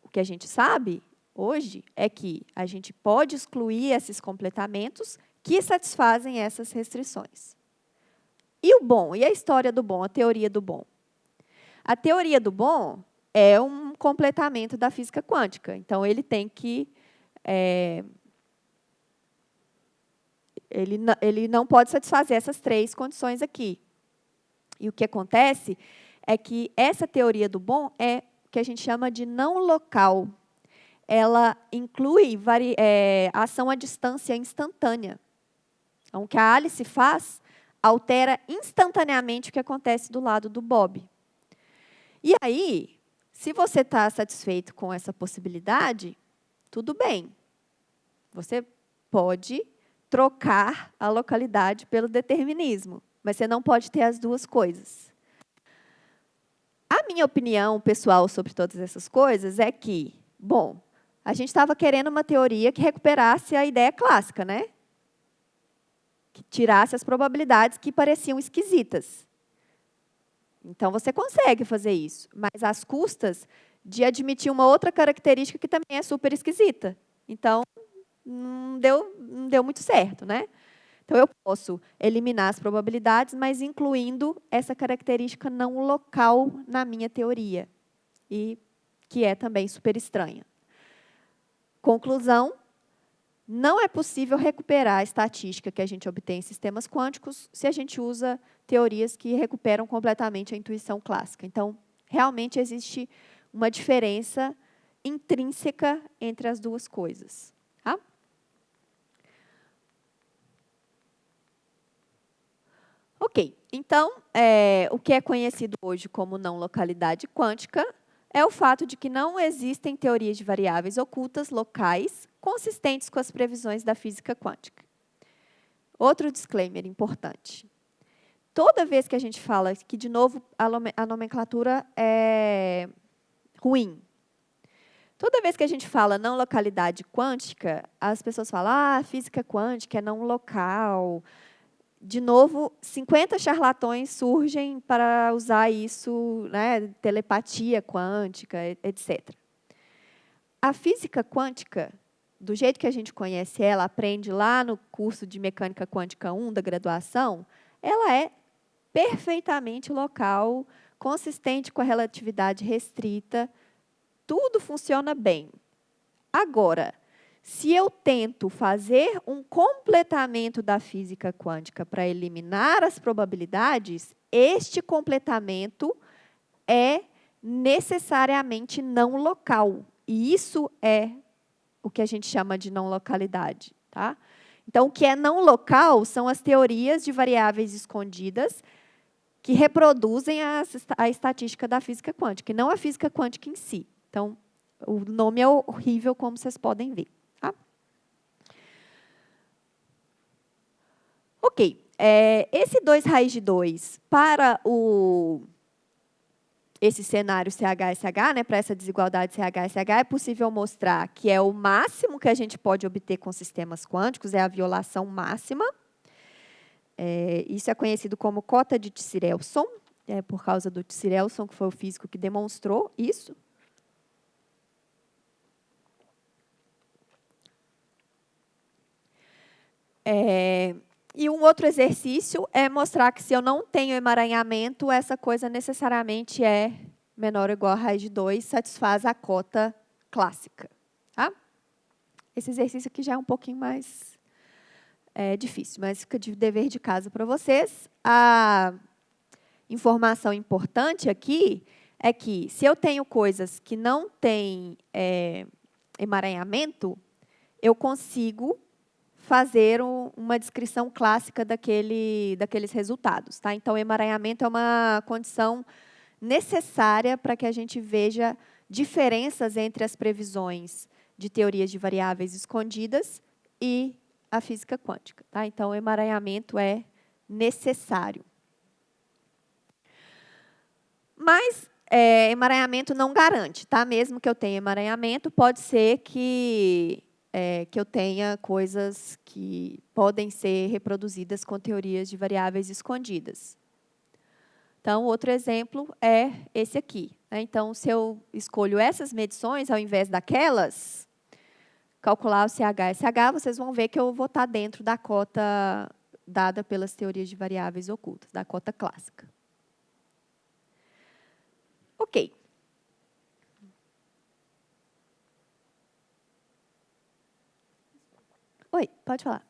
o que a gente sabe hoje é que a gente pode excluir esses completamentos que satisfazem essas restrições. E o bom? E a história do bom, a teoria do bom? A teoria do bom é um completamento da física quântica. Então, ele tem que... ele não pode satisfazer essas 3 condições aqui. E o que acontece é que essa teoria do bom é o que a gente chama de não local. Ela inclui ação à distância instantânea. Então, o que a Alice faz altera instantaneamente o que acontece do lado do Bob. E aí, se você está satisfeito com essa possibilidade, tudo bem. Você pode trocar a localidade pelo determinismo, mas você não pode ter as duas coisas. A minha opinião pessoal sobre todas essas coisas é que, bom, a gente estava querendo uma teoria que recuperasse a ideia clássica, né? Que tirasse as probabilidades que pareciam esquisitas. Então, você consegue fazer isso, mas às custas de admitir uma outra característica que também é super esquisita. Então, não deu muito certo, né? Então, eu posso eliminar as probabilidades, mas incluindo essa característica não local na minha teoria, e que é também super estranha. Conclusão, não é possível recuperar a estatística que a gente obtém em sistemas quânticos se a gente usa teorias que recuperam completamente a intuição clássica. Então, realmente existe uma diferença intrínseca entre as duas coisas. Tá? Ok, então, o que é conhecido hoje como não localidade quântica é o fato de que não existem teorias de variáveis ocultas locais consistentes com as previsões da física quântica. Outro disclaimer importante. Toda vez que a gente fala que, de novo, a nomenclatura é ruim. Toda vez que a gente fala não localidade quântica, as pessoas falam, física quântica é não local. De novo, 50 charlatões surgem para usar isso, né, telepatia quântica, etc. A física quântica, do jeito que a gente conhece ela, aprende lá no curso de Mecânica Quântica 1 da graduação, ela é perfeitamente local, consistente com a relatividade restrita, tudo funciona bem. Agora, Se eu tento fazer um completamento da física quântica para eliminar as probabilidades, este completamento é necessariamente não local. E isso é o que a gente chama de não localidade. Tá? Então, o que é não local são as teorias de variáveis escondidas que reproduzem a estatística da física quântica, e não a física quântica em si. Então, o nome é horrível, como vocês podem ver. Tá? Ok. Esse 2 raiz de 2 para esse cenário CH-SH, né, para essa desigualdade CH-SH, é possível mostrar que é o máximo que a gente pode obter com sistemas quânticos, é a violação máxima. Isso é conhecido como cota de Tserelson, por causa do Tserelson, que foi o físico que demonstrou isso. E um outro exercício é mostrar que se eu não tenho emaranhamento, essa coisa necessariamente é menor ou igual a raiz de 2, satisfaz a cota clássica. Tá? Esse exercício aqui já é um pouquinho mais difícil, mas fica de dever de casa para vocês. A informação importante aqui é que, se eu tenho coisas que não têm emaranhamento, eu consigo fazer uma descrição clássica daqueles resultados. Tá? Então, o emaranhamento é uma condição necessária para que a gente veja diferenças entre as previsões de teorias de variáveis escondidas e a física quântica. Tá? Então, o emaranhamento é necessário. Mas emaranhamento não garante. Tá? Mesmo que eu tenha emaranhamento, pode ser que eu tenha coisas que podem ser reproduzidas com teorias de variáveis escondidas. Então, outro exemplo é esse aqui. Né? Então, se eu escolho essas medições ao invés daquelas, calcular o CH-SH, vocês vão ver que eu vou estar dentro da cota dada pelas teorias de variáveis ocultas, da cota clássica. Ok. Oi, pode falar.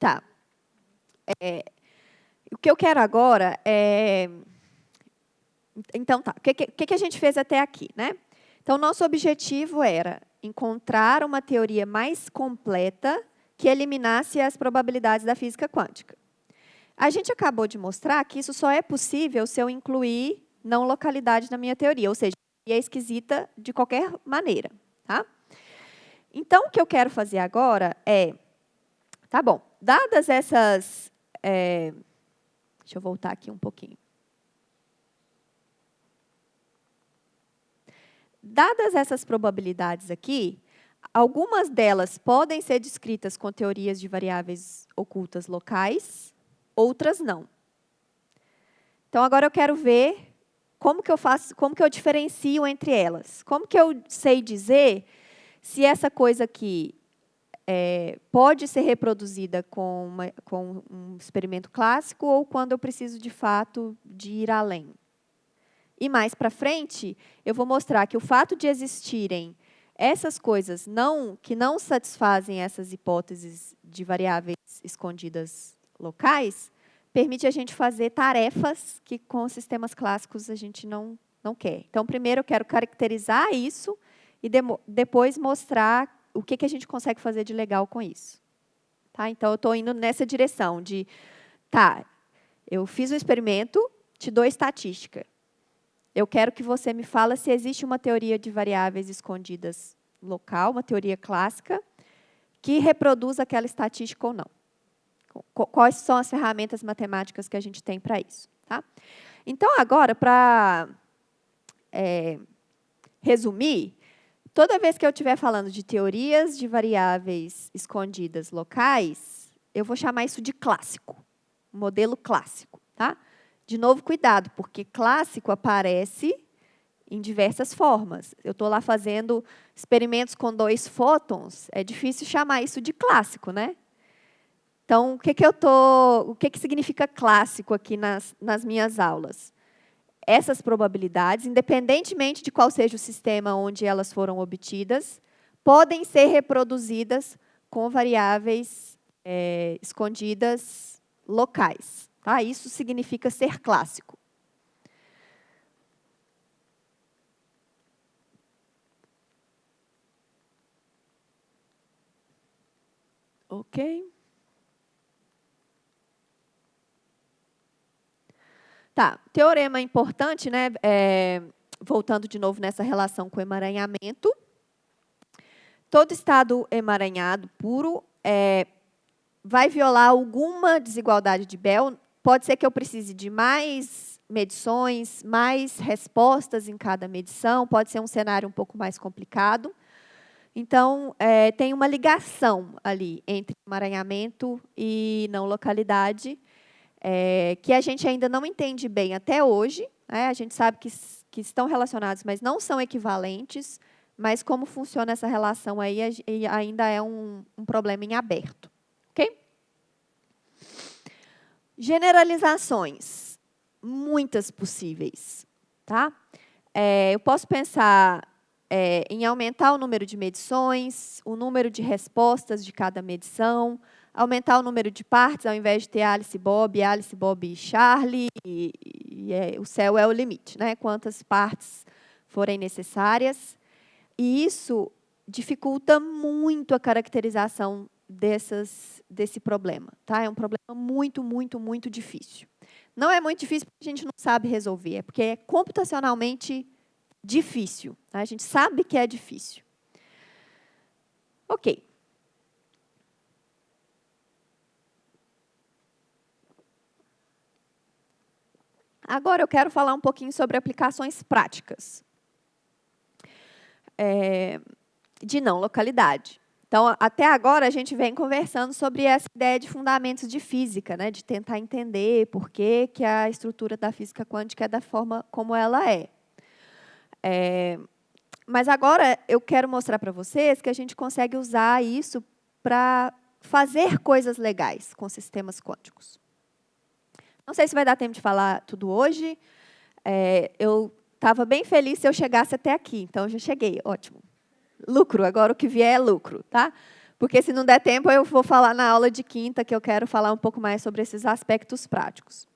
Tá. O que eu quero agora é... Então, tá. O que a gente fez até aqui, né? Então, nosso objetivo era encontrar uma teoria mais completa que eliminasse as probabilidades da física quântica. A gente acabou de mostrar que isso só é possível se eu incluir não localidade na minha teoria, ou seja, é esquisita de qualquer maneira. Tá? Então, o que eu quero fazer agora é... Tá bom, dadas essas... deixa eu voltar aqui um pouquinho. Dadas essas probabilidades aqui, algumas delas podem ser descritas com teorias de variáveis ocultas locais, outras não. Então, agora eu quero ver como que eu faço, como que eu diferencio entre elas. Como que eu sei dizer se essa coisa aqui pode ser reproduzida com um experimento clássico ou quando eu preciso, de fato, de ir além. E mais para frente, eu vou mostrar que o fato de existirem essas coisas que não satisfazem essas hipóteses de variáveis escondidas locais, permite a gente fazer tarefas que com sistemas clássicos a gente não quer. Então, primeiro eu quero caracterizar isso e depois mostrar o que a gente consegue fazer de legal com isso. Tá? Então, eu estou indo nessa direção de, eu fiz um experimento, te dou estatística. Eu quero que você me fale se existe uma teoria de variáveis escondidas local, uma teoria clássica, que reproduz aquela estatística ou não. Quais são as ferramentas matemáticas que a gente tem para isso. Tá? Então, agora, para resumir, toda vez que eu estiver falando de teorias de variáveis escondidas locais, eu vou chamar isso de clássico, modelo clássico. Tá? De novo, cuidado, porque clássico aparece em diversas formas. Eu estou lá fazendo experimentos com 2 fótons, é difícil chamar isso de clássico, né? Então, o que significa clássico aqui nas minhas aulas? Essas probabilidades, independentemente de qual seja o sistema onde elas foram obtidas, podem ser reproduzidas com variáveis escondidas locais. Tá? Isso significa ser clássico. Ok. Tá, teorema importante, né? Voltando de novo nessa relação com o emaranhamento. Todo estado emaranhado puro vai violar alguma desigualdade de Bell. Pode ser que eu precise de mais medições, mais respostas em cada medição, pode ser um cenário um pouco mais complicado. Então, tem uma ligação ali entre emaranhamento e não localidade, que a gente ainda não entende bem até hoje. A gente sabe que estão relacionados, mas não são equivalentes, mas como funciona essa relação aí ainda é um problema em aberto. Ok? Generalizações, muitas possíveis. Tá? Eu posso pensar em aumentar o número de medições, o número de respostas de cada medição, aumentar o número de partes, ao invés de ter Alice Bob e Charlie, o céu é o limite, né? Quantas partes forem necessárias. E isso dificulta muito a caracterização desse problema. Tá? É um problema muito, muito, muito difícil. Não é muito difícil porque a gente não sabe resolver, é porque é computacionalmente difícil. Tá? A gente sabe que é difícil. Ok. Agora eu quero falar um pouquinho sobre aplicações práticas de não localidade. Então, até agora, a gente vem conversando sobre essa ideia de fundamentos de física, né, de tentar entender por que a estrutura da física quântica é da forma como ela é. Mas agora eu quero mostrar para vocês que a gente consegue usar isso para fazer coisas legais com sistemas quânticos. Não sei se vai dar tempo de falar tudo hoje. Eu estava bem feliz se eu chegasse até aqui, então eu já cheguei, ótimo. Lucro, agora o que vier é lucro, tá? Porque se não der tempo, eu vou falar na aula de quinta, que eu quero falar um pouco mais sobre esses aspectos práticos.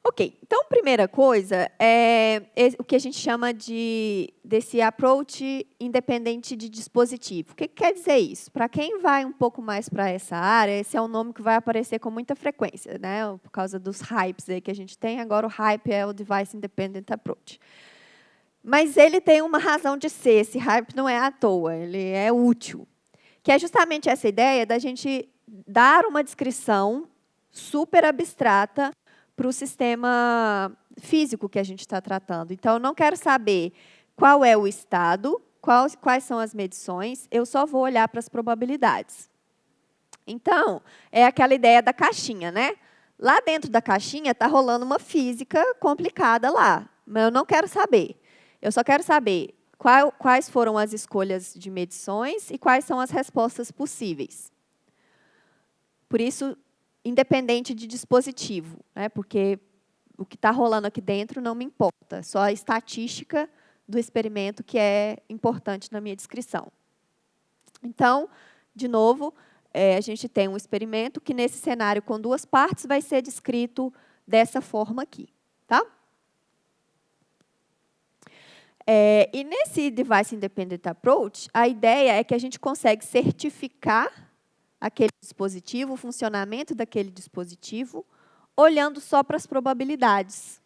Ok, então, primeira coisa é o que a gente chama desse approach independente de dispositivo. O que quer dizer isso? Para quem vai um pouco mais para essa área, esse é um nome que vai aparecer com muita frequência, né? Por causa dos hypes aí que a gente tem. Agora, o hype é o Device Independent Approach. Mas ele tem uma razão de ser, esse hype não é à toa, ele é útil. Que é justamente essa ideia da gente dar uma descrição super abstrata para o sistema físico que a gente está tratando. Então, eu não quero saber qual é o estado, quais são as medições, eu só vou olhar para as probabilidades. Então, é aquela ideia da caixinha, né? Lá dentro da caixinha está rolando uma física complicada lá, mas eu não quero saber. Eu só quero saber quais foram as escolhas de medições e quais são as respostas possíveis. Por isso, independente de dispositivo, né? Porque o que está rolando aqui dentro não me importa, só a estatística do experimento que é importante na minha descrição. Então, de novo, a gente tem um experimento que, nesse cenário com duas partes, vai ser descrito dessa forma aqui. Tá? E nesse Device Independent Approach, a ideia é que a gente consegue certificar aquele dispositivo, o funcionamento daquele dispositivo, olhando só para as probabilidades.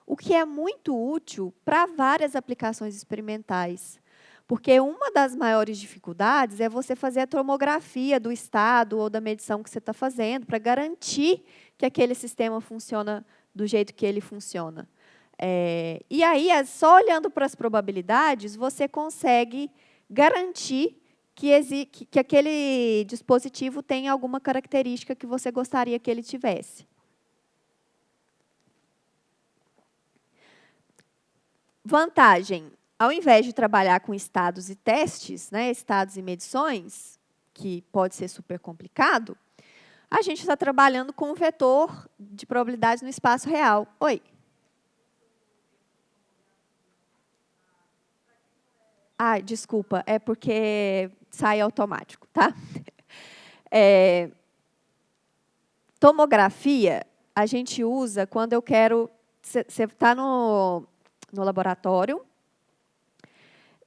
O que é muito útil para várias aplicações experimentais. Porque uma das maiores dificuldades é você fazer a tomografia do estado ou da medição que você está fazendo para garantir que aquele sistema funciona do jeito que ele funciona. E aí, só olhando para as probabilidades, você consegue garantir que aquele dispositivo tem alguma característica que você gostaria que ele tivesse. Vantagem, ao invés de trabalhar com estados e testes, né, estados e medições, que pode ser super complicado, a gente está trabalhando com um vetor de probabilidades no espaço real. Oi. Ah, desculpa, é porque sai automático, tá? Tomografia, a gente usa quando eu quero... Você está no laboratório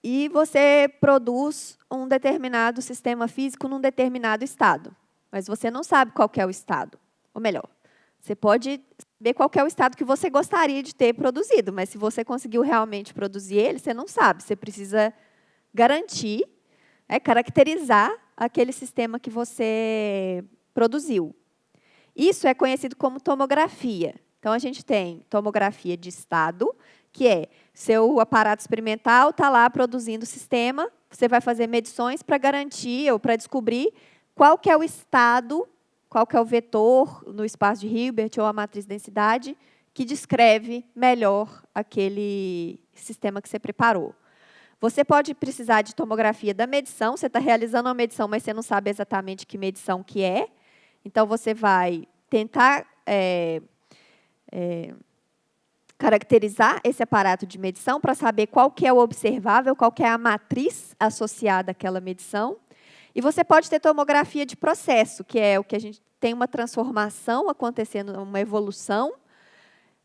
e você produz um determinado sistema físico num determinado estado, mas você não sabe qual que é o estado. Ou melhor, você pode saber qual que é o estado que você gostaria de ter produzido, mas se você conseguiu realmente produzir ele, você não sabe. Você precisa garantir, caracterizar aquele sistema que você produziu. Isso é conhecido como tomografia. Então, a gente tem tomografia de estado, que é seu aparato experimental está lá produzindo o sistema, você vai fazer medições para garantir ou para descobrir qual que é o estado, qual que é o vetor no espaço de Hilbert ou a matriz de densidade que descreve melhor aquele sistema que você preparou. Você pode precisar de tomografia da medição, você está realizando uma medição, mas você não sabe exatamente que medição que é. Então, você vai tentar caracterizar esse aparato de medição para saber qual que é o observável, qual que é a matriz associada àquela medição. E você pode ter tomografia de processo, que é o que a gente tem uma transformação acontecendo, uma evolução.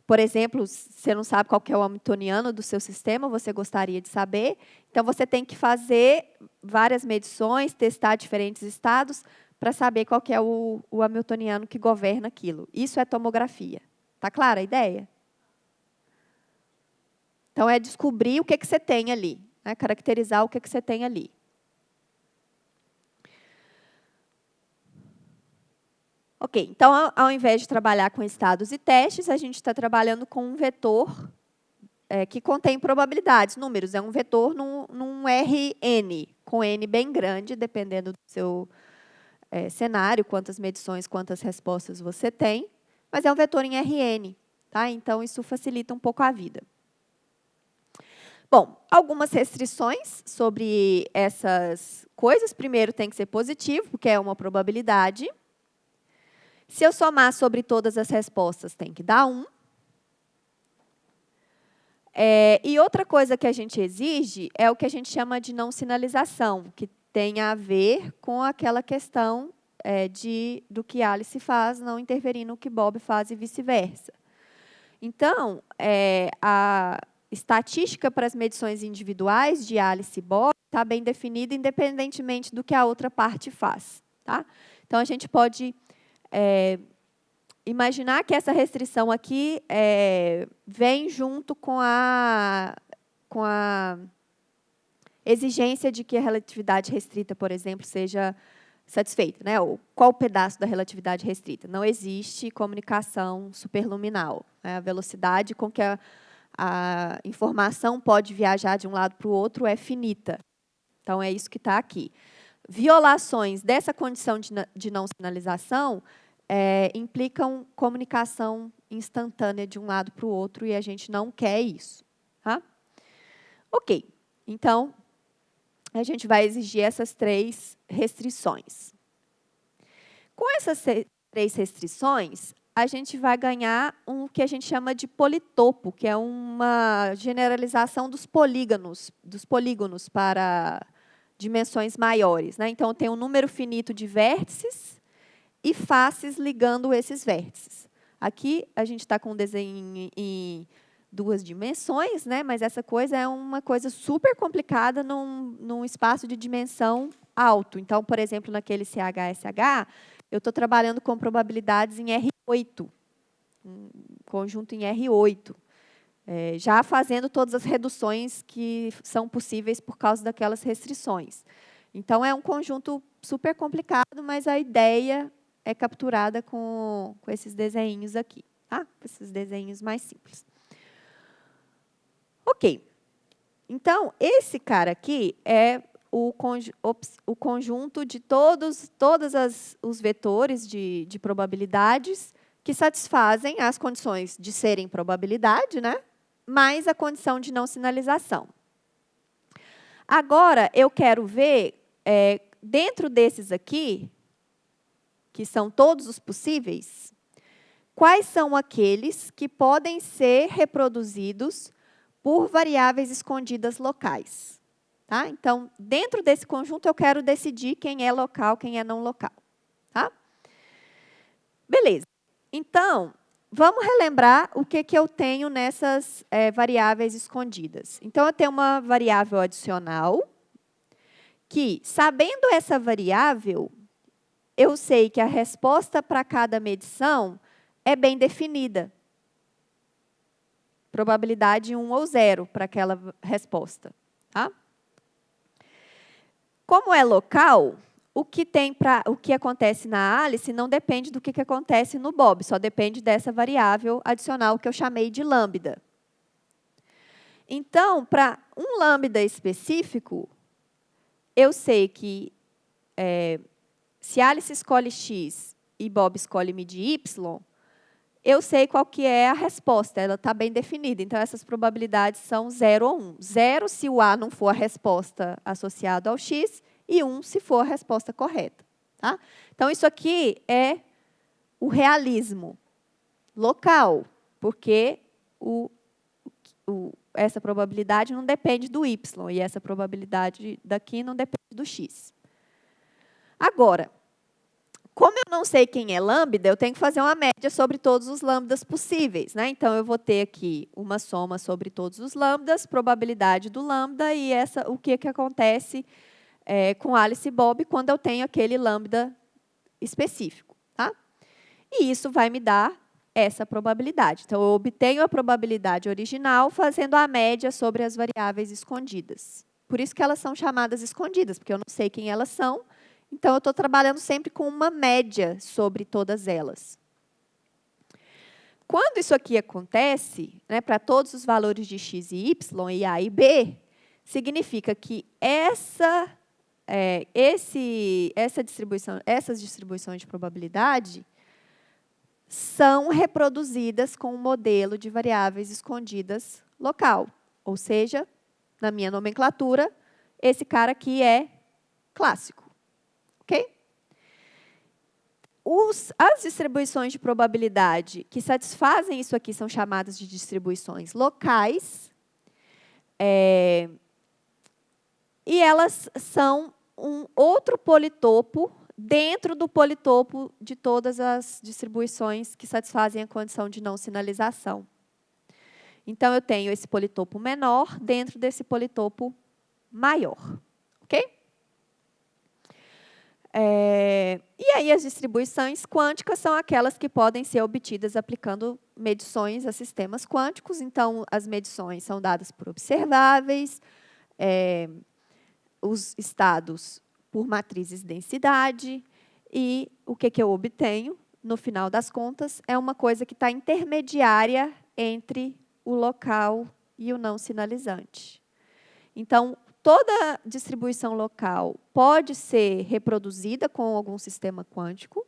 Por exemplo, você não sabe qual que é o hamiltoniano do seu sistema, você gostaria de saber. Então, você tem que fazer várias medições, testar diferentes estados, para saber qual que é o hamiltoniano que governa aquilo. Isso é tomografia. Está clara a ideia? Então, é descobrir o que você tem ali, né? Caracterizar o que você tem ali. Ok, então, ao invés de trabalhar com estados e testes, a gente está trabalhando com um vetor que contém probabilidades, números. É um vetor num Rn, com N bem grande, dependendo do seu cenário, quantas medições, quantas respostas você tem, mas é um vetor em Rn, tá? Então, isso facilita um pouco a vida. Bom, algumas restrições sobre essas coisas. Primeiro, tem que ser positivo, porque é uma probabilidade. Se eu somar sobre todas as respostas, tem que dar 1. E outra coisa que a gente exige é o que a gente chama de não sinalização, que tem a ver com aquela questão do que Alice faz não interferir no que Bob faz e vice-versa. Então, a estatística para as medições individuais de Alice e Bob está bem definida, independentemente do que a outra parte faz. Tá? Então, a gente pode imaginar que essa restrição aqui vem junto com a exigência de que a relatividade restrita, por exemplo, seja satisfeita, né? Ou qual pedaço da relatividade restrita? Não existe comunicação superluminal. Né? A velocidade com que a informação pode viajar de um lado para o outro é finita. Então, é isso que está aqui. Violações dessa condição de não sinalização implicam comunicação instantânea de um lado para o outro, e a gente não quer isso. Tá? Ok, então, a gente vai exigir essas 3 restrições. Com essas 3 restrições, a gente vai ganhar o que a gente chama de politopo, que é uma generalização dos polígonos para dimensões maiores. Né? Então, tem um número finito de vértices e faces ligando esses vértices. Aqui, a gente está com um desenho em 2 dimensões, né? Mas essa coisa é uma coisa super complicada num espaço de dimensão alto. Então, por exemplo, naquele CHSH, eu estou trabalhando com probabilidades em R8, um conjunto em R8, já fazendo todas as reduções que são possíveis por causa daquelas restrições. Então, é um conjunto super complicado, mas a ideia é capturada com esses desenhos aqui, tá? Com esses desenhos mais simples. Ok. Então, esse cara aqui é o conjunto de todos os vetores de probabilidades que satisfazem as condições de serem probabilidade, né? Mais a condição de não sinalização. Agora, eu quero ver dentro desses aqui, que são todos os possíveis, quais são aqueles que podem ser reproduzidos por variáveis escondidas locais? Tá? Então, dentro desse conjunto, eu quero decidir quem é local, quem é não local. Tá? Beleza. Então, vamos relembrar o que eu tenho nessas variáveis escondidas. Então, eu tenho uma variável adicional, que, sabendo essa variável, eu sei que a resposta para cada medição é bem definida. Probabilidade 1 ou 0 para aquela resposta. Tá? Como é local, o que acontece na Alice não depende do que acontece no Bob, só depende dessa variável adicional que eu chamei de lambda. Então, para um lambda específico, eu sei que se Alice escolhe x e Bob escolhe medir y, eu sei qual que é a resposta, ela está bem definida. Então, essas probabilidades são 0 ou 1. 0 se o A não for a resposta associada ao x, e 1 se for a resposta correta. Tá? Então, isso aqui é o realismo local, porque essa probabilidade não depende do y, e essa probabilidade daqui não depende do x. Agora, como eu não sei quem é lambda, eu tenho que fazer uma média sobre todos os lambdas possíveis. Né? Então, eu vou ter aqui uma soma sobre todos os lambdas, probabilidade do lambda, e o que acontece com Alice e Bob quando eu tenho aquele lambda específico. Tá? E isso vai me dar essa probabilidade. Então, eu obtenho a probabilidade original fazendo a média sobre as variáveis escondidas. Por isso que elas são chamadas escondidas, porque eu não sei quem elas são. Então, eu estou trabalhando sempre com uma média sobre todas elas. Quando isso aqui acontece, né, para todos os valores de x e y, e a e b, significa que essas distribuições de probabilidade são reproduzidas com um modelo de variáveis escondidas local. Ou seja, na minha nomenclatura, esse cara aqui é clássico. Ok? As distribuições de probabilidade que satisfazem isso aqui são chamadas de distribuições locais. E elas são um outro politopo dentro do politopo de todas as distribuições que satisfazem a condição de não sinalização. Então, eu tenho esse politopo menor dentro desse politopo maior. Ok? E aí, as distribuições quânticas são aquelas que podem ser obtidas aplicando medições a sistemas quânticos. Então, as medições são dadas por observáveis, os estados por matrizes densidade, e o que eu obtenho, no final das contas, é uma coisa que está intermediária entre o local e o não sinalizante. Então, toda distribuição local pode ser reproduzida com algum sistema quântico,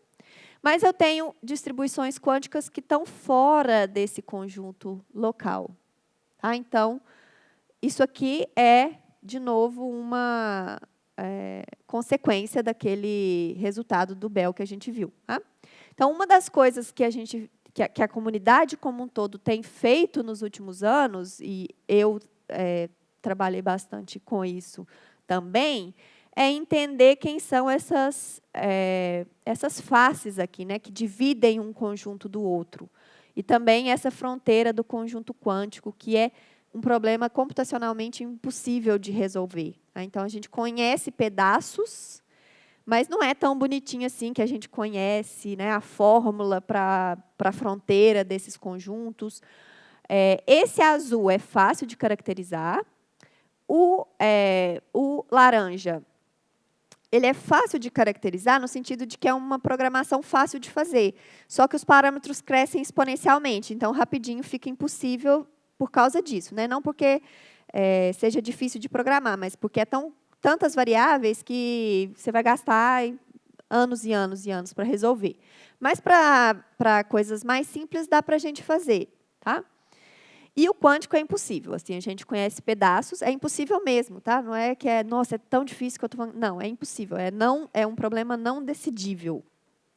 mas eu tenho distribuições quânticas que estão fora desse conjunto local. Tá? Então, isso aqui é, de novo, uma consequência daquele resultado do Bell que a gente viu. Tá? Então, uma das coisas que a comunidade como um todo tem feito nos últimos anos, e eu trabalhei bastante com isso também, é entender quem são essas faces aqui, né, que dividem um conjunto do outro. E também essa fronteira do conjunto quântico, que é um problema computacionalmente impossível de resolver. Tá? Então, a gente conhece pedaços, mas não é tão bonitinho assim que a gente conhece, né, a fórmula para a fronteira desses conjuntos. Esse azul é fácil de caracterizar. O laranja, ele é fácil de caracterizar no sentido de que é uma programação fácil de fazer. Só que os parâmetros crescem exponencialmente, então, rapidinho fica impossível por causa disso. Né? Não porque seja difícil de programar, mas porque tantas variáveis que você vai gastar anos e anos e anos para resolver. Mas para coisas mais simples, dá para a gente fazer. Tá? E o quântico é impossível. Assim, a gente conhece pedaços, é impossível mesmo, tá? Não é que é, nossa, é tão difícil que eu estou falando. Não, é impossível. É um problema não decidível,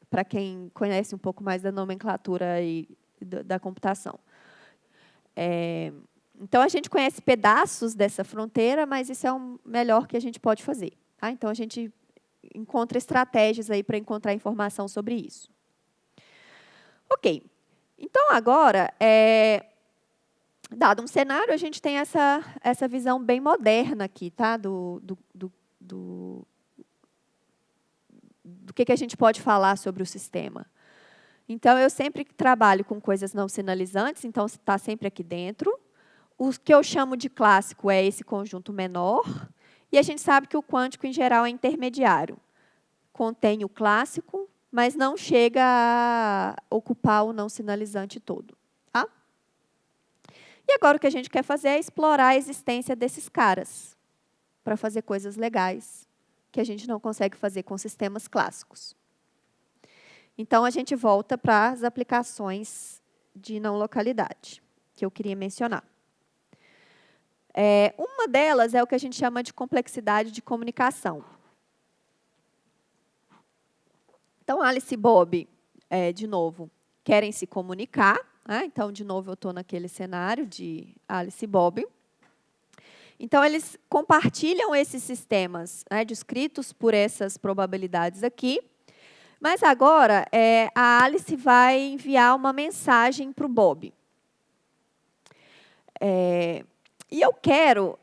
para quem conhece um pouco mais da nomenclatura e da computação. Então, a gente conhece pedaços dessa fronteira, mas isso é o melhor que a gente pode fazer. Tá? Então, a gente encontra estratégias aí para encontrar informação sobre isso. Ok. Então, agora, dado um cenário, a gente tem essa visão bem moderna aqui, tá? do que a gente pode falar sobre o sistema. Então, eu sempre trabalho com coisas não sinalizantes, então está sempre aqui dentro. O que eu chamo de clássico é esse conjunto menor, e a gente sabe que o quântico, em geral, é intermediário. Contém o clássico, mas não chega a ocupar o não sinalizante todo. Tá? E agora o que a gente quer fazer é explorar a existência desses caras, para fazer coisas legais, que a gente não consegue fazer com sistemas clássicos. Então, a gente volta para as aplicações de não localidade, que eu queria mencionar. Uma delas é o que a gente chama de complexidade de comunicação. Então, Alice e Bob, de novo, querem se comunicar. Né? Então, de novo, eu estou naquele cenário de Alice e Bob. Então, eles compartilham esses sistemas, né, descritos por essas probabilidades aqui. Mas agora, a Alice vai enviar uma mensagem para o Bob. E eu quero,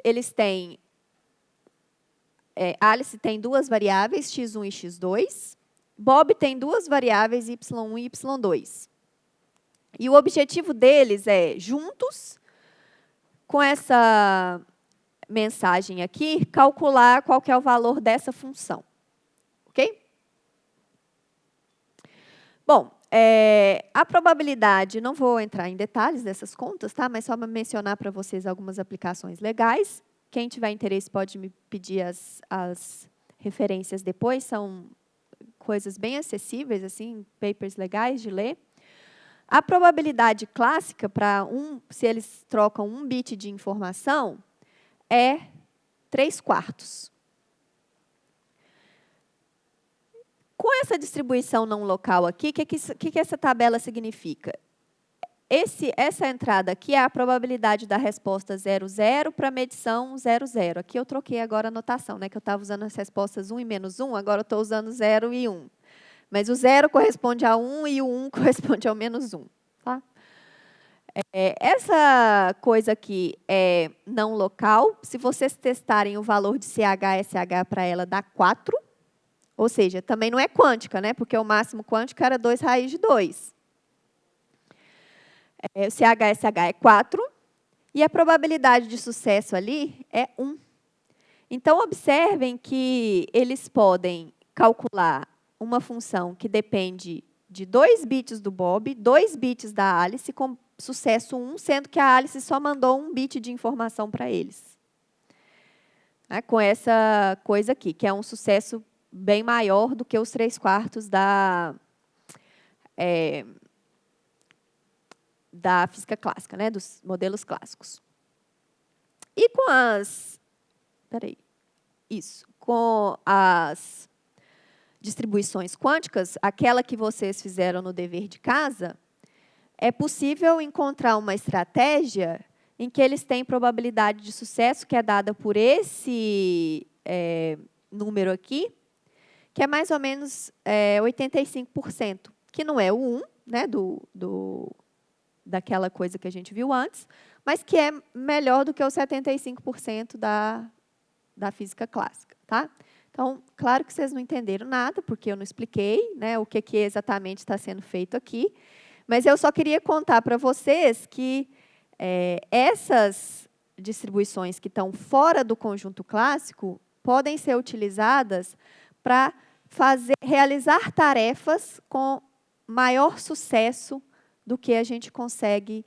eles têm, Alice tem duas variáveis, x1 e x2. Bob tem duas variáveis, y1 e y2. E o objetivo deles é, juntos, com essa mensagem aqui, calcular qual que é o valor dessa função. Ok? Bom, a probabilidade, não vou entrar em detalhes dessas contas, tá? Mas só para mencionar para vocês algumas aplicações legais. Quem tiver interesse pode me pedir as referências depois, são coisas bem acessíveis, assim, papers legais de ler. A probabilidade clássica para se eles trocam um bit de informação, é 3/4. Com essa distribuição não local aqui, o que essa tabela significa? Essa entrada aqui é a probabilidade da resposta 00 para a medição 00. Aqui eu troquei agora a notação, né, que eu estava usando as respostas 1 e menos 1, agora eu estou usando 0 e 1. Mas o 0 corresponde a 1 e o 1 corresponde ao menos 1. Tá? Essa coisa aqui é não local. Se vocês testarem o valor de CH/SH para ela, dá 4. Ou seja, também não é quântica, né? Porque o máximo quântico era 2 raiz de 2. O CH/SH é 4. E a probabilidade de sucesso ali é 1. Então, observem que eles podem calcular uma função que depende de 2 bits do Bob, 2 bits da Alice, com sucesso 1, sendo que a Alice só mandou 1 bit de informação para eles. Com essa coisa aqui, que é um sucesso bem maior do que os 3/4 da física clássica, né, dos modelos clássicos. E com com as distribuições quânticas, aquela que vocês fizeram no dever de casa, é possível encontrar uma estratégia em que eles têm probabilidade de sucesso, que é dada por esse número aqui, que é mais ou menos 85%, que não é o 1, né, daquela coisa que a gente viu antes, mas que é melhor do que os 75% da física clássica. Tá? Então, claro que vocês não entenderam nada, porque eu não expliquei, né, o que exatamente está sendo feito aqui, mas eu só queria contar para vocês que essas distribuições que estão fora do conjunto clássico podem ser utilizadas para realizar tarefas com maior sucesso do que a gente consegue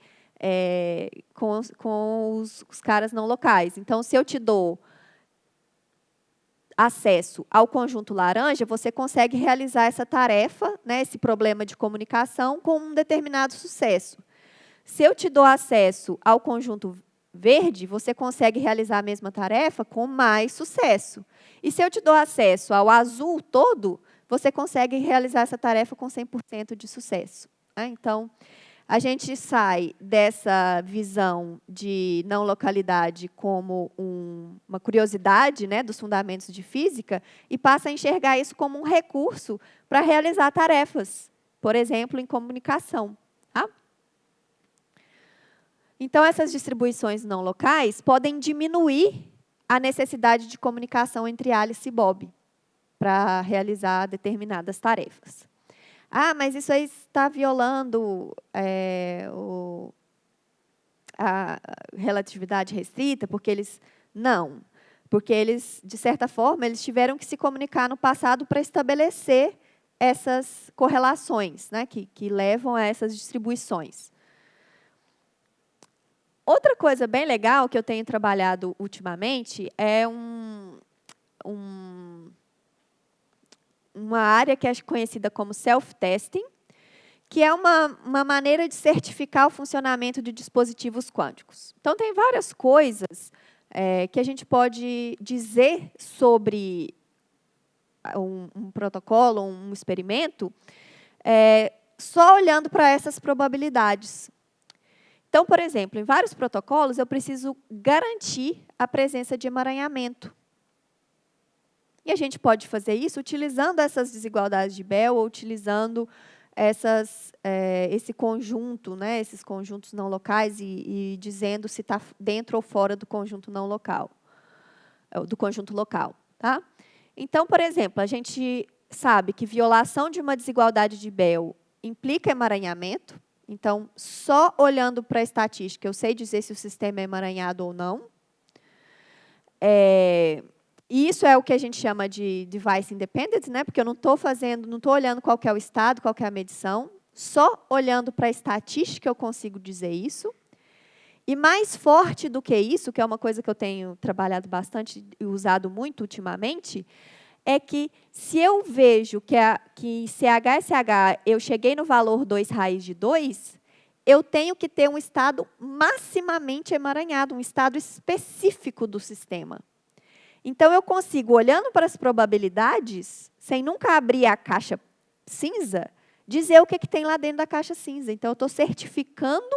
com os caras não locais. Então, se eu te dou acesso ao conjunto laranja, você consegue realizar essa tarefa, né, esse problema de comunicação, com um determinado sucesso. Se eu te dou acesso ao conjunto verde, você consegue realizar a mesma tarefa com mais sucesso. E se eu te dou acesso ao azul todo, você consegue realizar essa tarefa com 100% de sucesso. Então, a gente sai dessa visão de não localidade como uma curiosidade, né, dos fundamentos de física e passa a enxergar isso como um recurso para realizar tarefas, por exemplo, em comunicação. Tá? Então, essas distribuições não locais podem diminuir a necessidade de comunicação entre Alice e Bob para realizar determinadas tarefas. Ah, mas isso aí está violando a relatividade restrita, porque eles... Não, porque eles, de certa forma, eles tiveram que se comunicar no passado para estabelecer essas correlações, né, que levam a essas distribuições. Outra coisa bem legal que eu tenho trabalhado ultimamente é uma área que é conhecida como self-testing, que é uma maneira de certificar o funcionamento de dispositivos quânticos. Então, tem várias coisas que a gente pode dizer sobre um protocolo, um experimento, só olhando para essas probabilidades. Então, por exemplo, em vários protocolos, eu preciso garantir a presença de emaranhamento. E a gente pode fazer isso utilizando essas desigualdades de Bell ou utilizando esse conjunto, né, esses conjuntos não locais e dizendo se está dentro ou fora do conjunto não local, do conjunto local. Tá? Então, por exemplo, a gente sabe que violação de uma desigualdade de Bell implica emaranhamento. Então, só olhando para a estatística, eu sei dizer se o sistema é emaranhado ou não. E isso é o que a gente chama de device independent, né? Porque eu não estou olhando qual que é o estado, qual que é a medição. Só olhando para a estatística eu consigo dizer isso. E mais forte do que isso, que é uma coisa que eu tenho trabalhado bastante e usado muito ultimamente, é que se eu vejo que CH eu cheguei no valor 2 raiz de 2, eu tenho que ter um estado maximamente emaranhado, um estado específico do sistema. Então, eu consigo, olhando para as probabilidades, sem nunca abrir a caixa cinza, dizer o que tem lá dentro da caixa cinza. Então, eu estou certificando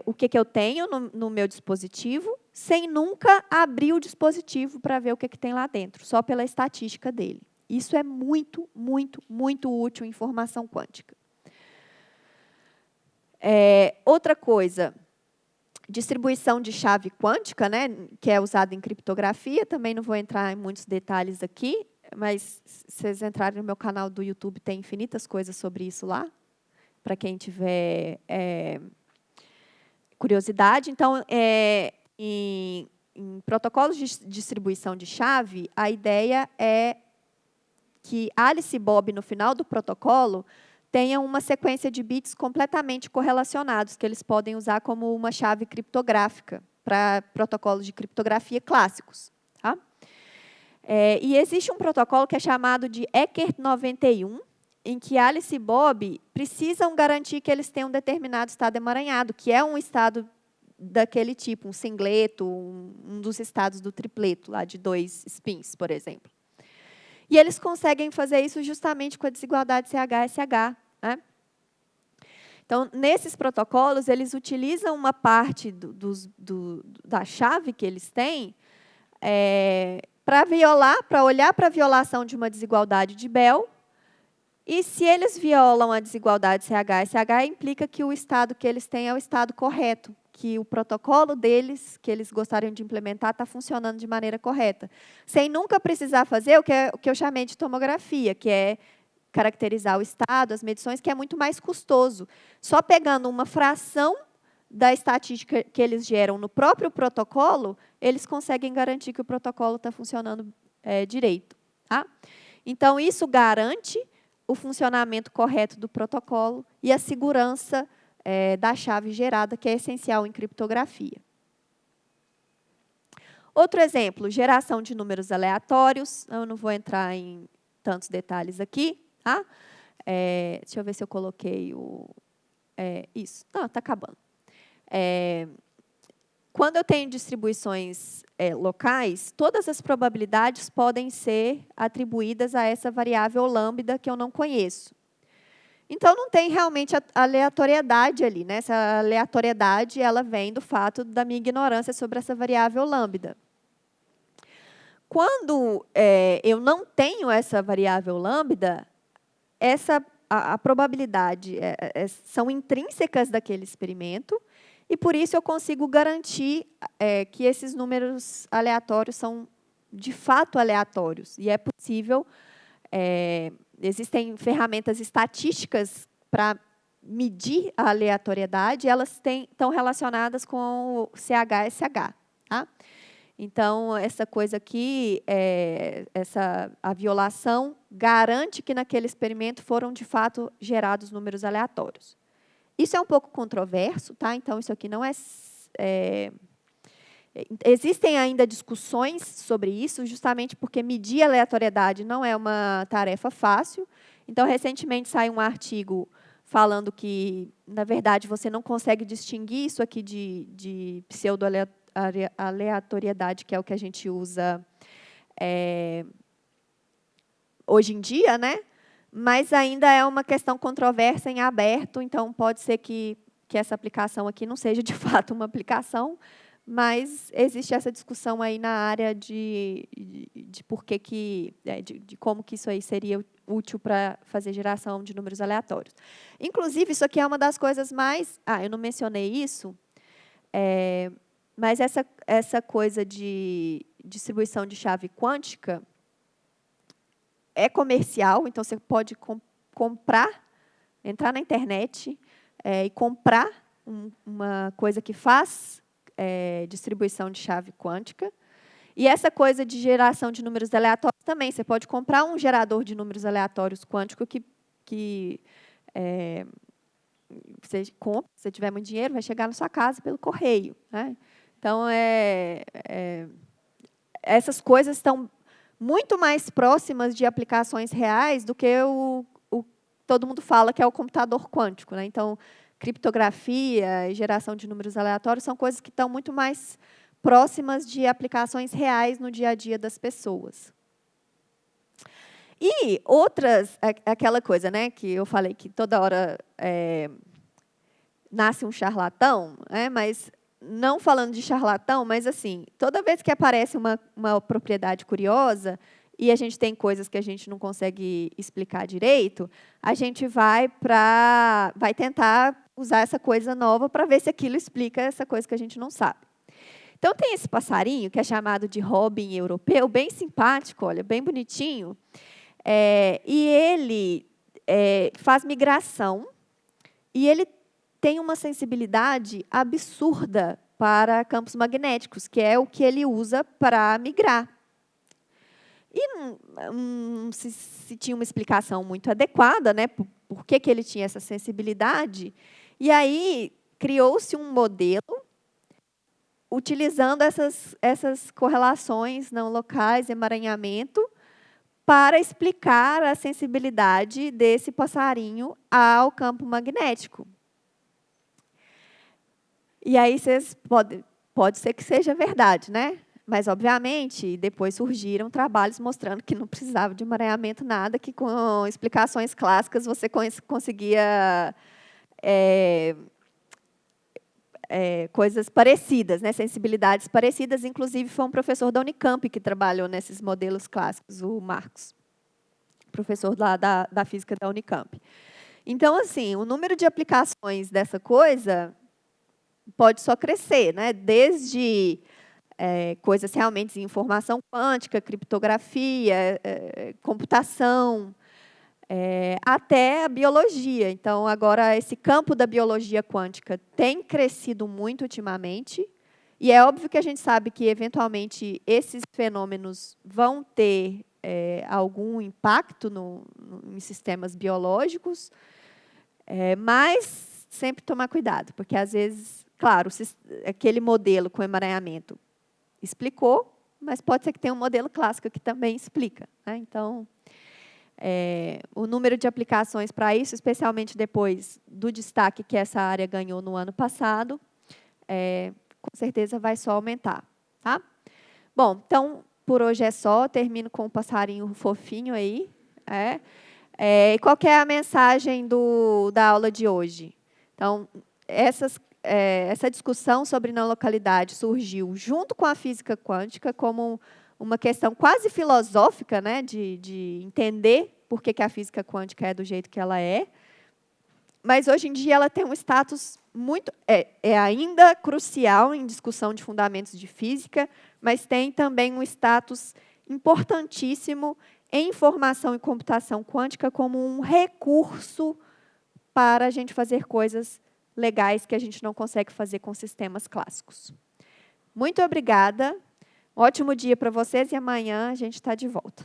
o que eu tenho no meu dispositivo, sem nunca abrir o dispositivo para ver o que tem lá dentro, só pela estatística dele. Isso é muito, muito, muito útil em informação quântica. Outra coisa, distribuição de chave quântica, né, que é usada em criptografia, também não vou entrar em muitos detalhes aqui, mas se vocês entrarem no meu canal do YouTube, tem infinitas coisas sobre isso lá, para quem tiver curiosidade. Então, em protocolos de distribuição de chave, a ideia é que Alice e Bob, no final do protocolo, tenham uma sequência de bits completamente correlacionados, que eles podem usar como uma chave criptográfica para protocolos de criptografia clássicos. Tá? E existe um protocolo que é chamado de Eckert 91, em que Alice e Bob precisam garantir que eles têm um determinado estado emaranhado, que é um estado daquele tipo, um singleto, um dos estados do tripleto, lá de 2 spins, por exemplo. E eles conseguem fazer isso justamente com a desigualdade CH-SH. Né? Então, nesses protocolos, eles utilizam uma parte da chave que eles têm para olhar para a violação de uma desigualdade de Bell. E se eles violam a desigualdade CH-SH, implica que o estado que eles têm é o estado correto, que o protocolo deles, que eles gostariam de implementar, está funcionando de maneira correta. Sem nunca precisar fazer o que eu chamei de tomografia, que é caracterizar o estado, as medições, que é muito mais custoso. Só pegando uma fração da estatística que eles geram no próprio protocolo, eles conseguem garantir que o protocolo está funcionando direito. Tá? Então, isso garante o funcionamento correto do protocolo e a segurança da chave gerada, que é essencial em criptografia. Outro exemplo, geração de números aleatórios. Eu não vou entrar em tantos detalhes aqui. Tá? Deixa eu ver se eu coloquei Isso. Não, está acabando. Quando eu tenho distribuições locais, todas as probabilidades podem ser atribuídas a essa variável lambda que eu não conheço. Então, não tem realmente aleatoriedade ali, né? Essa aleatoriedade ela vem do fato da minha ignorância sobre essa variável lambda. Quando eu não tenho essa variável lambda, a probabilidade são intrínsecas daquele experimento, e, por isso, eu consigo garantir que esses números aleatórios são, de fato, aleatórios. E é possível, existem ferramentas estatísticas para medir a aleatoriedade, e elas estão relacionadas com o CH-SH. Tá? Então, essa coisa aqui, a violação, garante que, naquele experimento, foram, de fato, gerados números aleatórios. Isso é um pouco controverso, tá? Então, isso aqui não existem ainda discussões sobre isso, justamente porque medir a aleatoriedade não é uma tarefa fácil. Então, recentemente, saiu um artigo falando que, na verdade, você não consegue distinguir isso aqui de pseudo-aleatoriedade, que é o que a gente usa hoje em dia, né? Mas ainda é uma questão controversa em aberto, então pode ser que essa aplicação aqui não seja, de fato, uma aplicação, mas existe essa discussão aí na área de como que isso aí seria útil para fazer geração de números aleatórios. Inclusive, isso aqui é uma das coisas mais... eu não mencionei isso, mas essa coisa de distribuição de chave quântica é comercial, então você pode comprar, entrar na internet e comprar uma coisa que faz distribuição de chave quântica. E essa coisa de geração de números aleatórios também, você pode comprar um gerador de números aleatórios quântico que você compra, se você tiver muito dinheiro, vai chegar na sua casa pelo correio. Né? Então, essas coisas estão muito mais próximas de aplicações reais do que todo mundo fala que é o computador quântico. Né? Então, criptografia e geração de números aleatórios são coisas que estão muito mais próximas de aplicações reais no dia a dia das pessoas. E outras, aquela coisa, né, que eu falei que toda hora nasce um charlatão, mas não falando de charlatão, mas assim, toda vez que aparece uma propriedade curiosa e a gente tem coisas que a gente não consegue explicar direito, a gente vai tentar usar essa coisa nova para ver se aquilo explica essa coisa que a gente não sabe. Então, tem esse passarinho, que é chamado de robin europeu, bem simpático, olha, bem bonitinho, e ele faz migração, e ele tem uma sensibilidade absurda para campos magnéticos, que é o que ele usa para migrar. E não se tinha uma explicação muito adequada, né, por que ele tinha essa sensibilidade, e aí criou-se um modelo utilizando essas correlações não locais, emaranhamento, para explicar a sensibilidade desse passarinho ao campo magnético. E aí pode ser que seja verdade, né? Mas, obviamente, depois surgiram trabalhos mostrando que não precisava de emaranhamento nada, que com explicações clássicas você conseguia coisas parecidas, né? Sensibilidades parecidas. Inclusive, foi um professor da Unicamp que trabalhou nesses modelos clássicos, o Marcos, professor lá da física da Unicamp. Então, assim, o número de aplicações dessa coisa pode só crescer, né? Desde coisas realmente de informação quântica, criptografia, computação, até a biologia. Então, agora, esse campo da biologia quântica tem crescido muito ultimamente, e é óbvio que a gente sabe que, eventualmente, esses fenômenos vão ter algum impacto em sistemas biológicos, mas sempre tomar cuidado, porque, às vezes, claro, aquele modelo com emaranhamento explicou, mas pode ser que tenha um modelo clássico que também explica. Né? Então, o número de aplicações para isso, especialmente depois do destaque que essa área ganhou no ano passado, com certeza vai só aumentar. Tá? Bom, então, por hoje é só. Termino com o passarinho fofinho aí. E qual que é a mensagem da aula de hoje? Então, essa discussão sobre não localidade surgiu junto com a física quântica como uma questão quase filosófica, né, de entender por que a física quântica é do jeito que ela é. Mas, hoje em dia, ela tem um status muito... ainda crucial em discussão de fundamentos de física, mas tem também um status importantíssimo em informação e computação quântica como um recurso para a gente fazer coisas legais que a gente não consegue fazer com sistemas clássicos. Muito obrigada. Ótimo dia para vocês e amanhã a gente está de volta.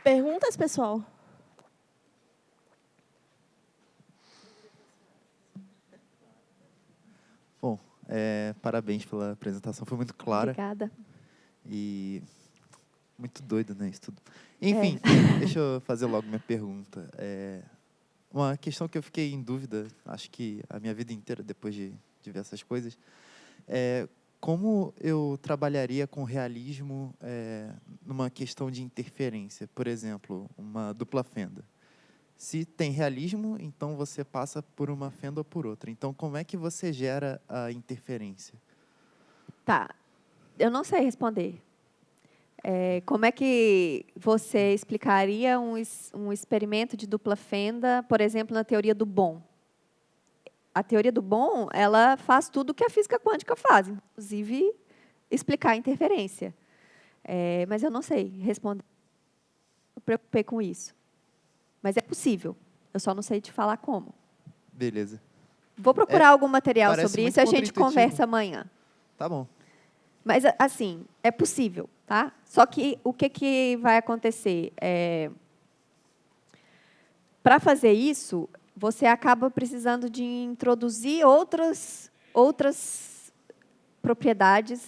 Perguntas, pessoal? Bom, parabéns pela apresentação, foi muito clara. Obrigada. E muito doido, né, isso tudo. Enfim, deixa eu fazer logo minha pergunta. Uma questão que eu fiquei em dúvida, acho que a minha vida inteira, depois de ver essas coisas, como eu trabalharia com realismo numa questão de interferência? Por exemplo, uma dupla fenda. Se tem realismo, então você passa por uma fenda ou por outra. Então, como é que você gera a interferência? Tá, eu não sei responder. Como é que você explicaria um experimento de dupla fenda, por exemplo, na teoria do Bohm? A teoria do Bohm, ela faz tudo o que a física quântica faz, inclusive explicar a interferência. Mas eu não sei responder. Eu me preocupei com isso. Mas é possível. Eu só não sei te falar como. Beleza. Vou procurar algum material sobre isso e a gente contraintuitivo. conversa amanhã. Tá bom. Mas, assim, é possível, tá? Só que o que vai acontecer? Para fazer isso, você acaba precisando de introduzir outras propriedades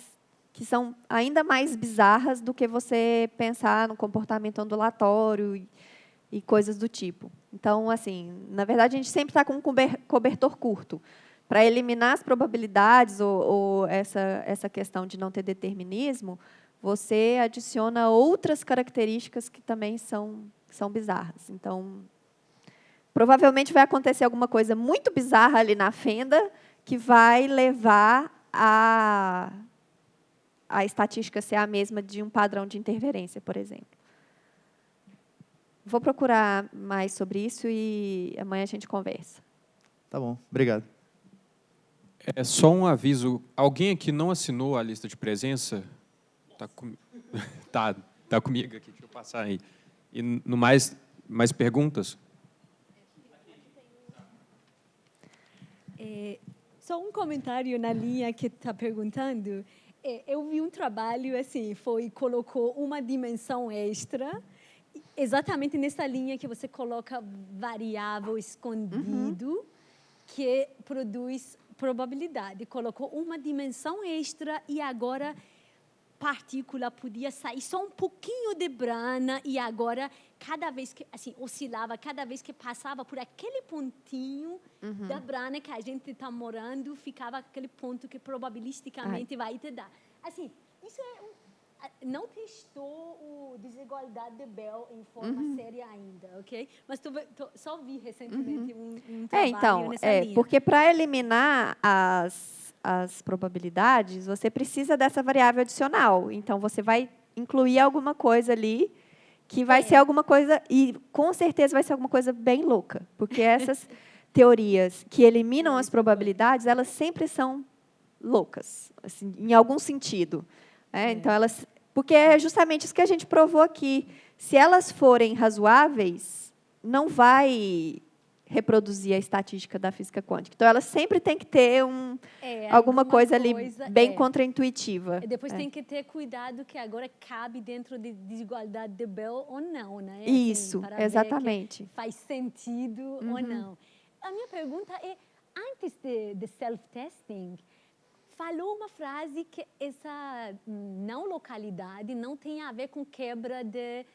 que são ainda mais bizarras do que você pensar no comportamento ondulatório e coisas do tipo. Então, assim, na verdade, a gente sempre está com um cobertor curto. Para eliminar as probabilidades ou essa questão de não ter determinismo, você adiciona outras características que também são bizarras. Então, provavelmente vai acontecer alguma coisa muito bizarra ali na fenda que vai levar a estatística ser a mesma de um padrão de interferência, por exemplo. Vou procurar mais sobre isso e amanhã a gente conversa. Tá bom, obrigado. Só um aviso. Alguém aqui não assinou a lista de presença? Tá comigo aqui, deixa eu passar aí. E no mais perguntas? Só um comentário na linha que está perguntando. Eu vi um trabalho assim, colocou uma dimensão extra, exatamente nessa linha que você coloca variável escondido, que produz probabilidade. Colocou uma dimensão extra e agora partícula podia sair só um pouquinho de brana e agora, cada vez que, assim, oscilava, cada vez que passava por aquele pontinho da brana que a gente está morando, ficava aquele ponto que probabilisticamente vai te dar. Assim, isso não testou a desigualdade de Bell em forma séria ainda, ok? Mas só vi recentemente um trabalho nessa linha. Porque para eliminar as probabilidades, você precisa dessa variável adicional. Então, você vai incluir alguma coisa ali que vai ser alguma coisa, e com certeza vai ser alguma coisa bem louca, porque essas teorias que eliminam as probabilidades, elas sempre são loucas, assim, em algum sentido. Então, porque é justamente isso que a gente provou aqui. Se elas forem razoáveis, não vai reproduzir a estatística da física quântica. Então, ela sempre tem que ter alguma coisa ali bem contraintuitiva. E depois tem que ter cuidado que agora cabe dentro de desigualdade de Bell ou não, né? Isso, assim, para exatamente. ver que faz sentido ou não. A minha pergunta é, antes de self-testing, falou uma frase que essa não localidade não tem a ver com quebra de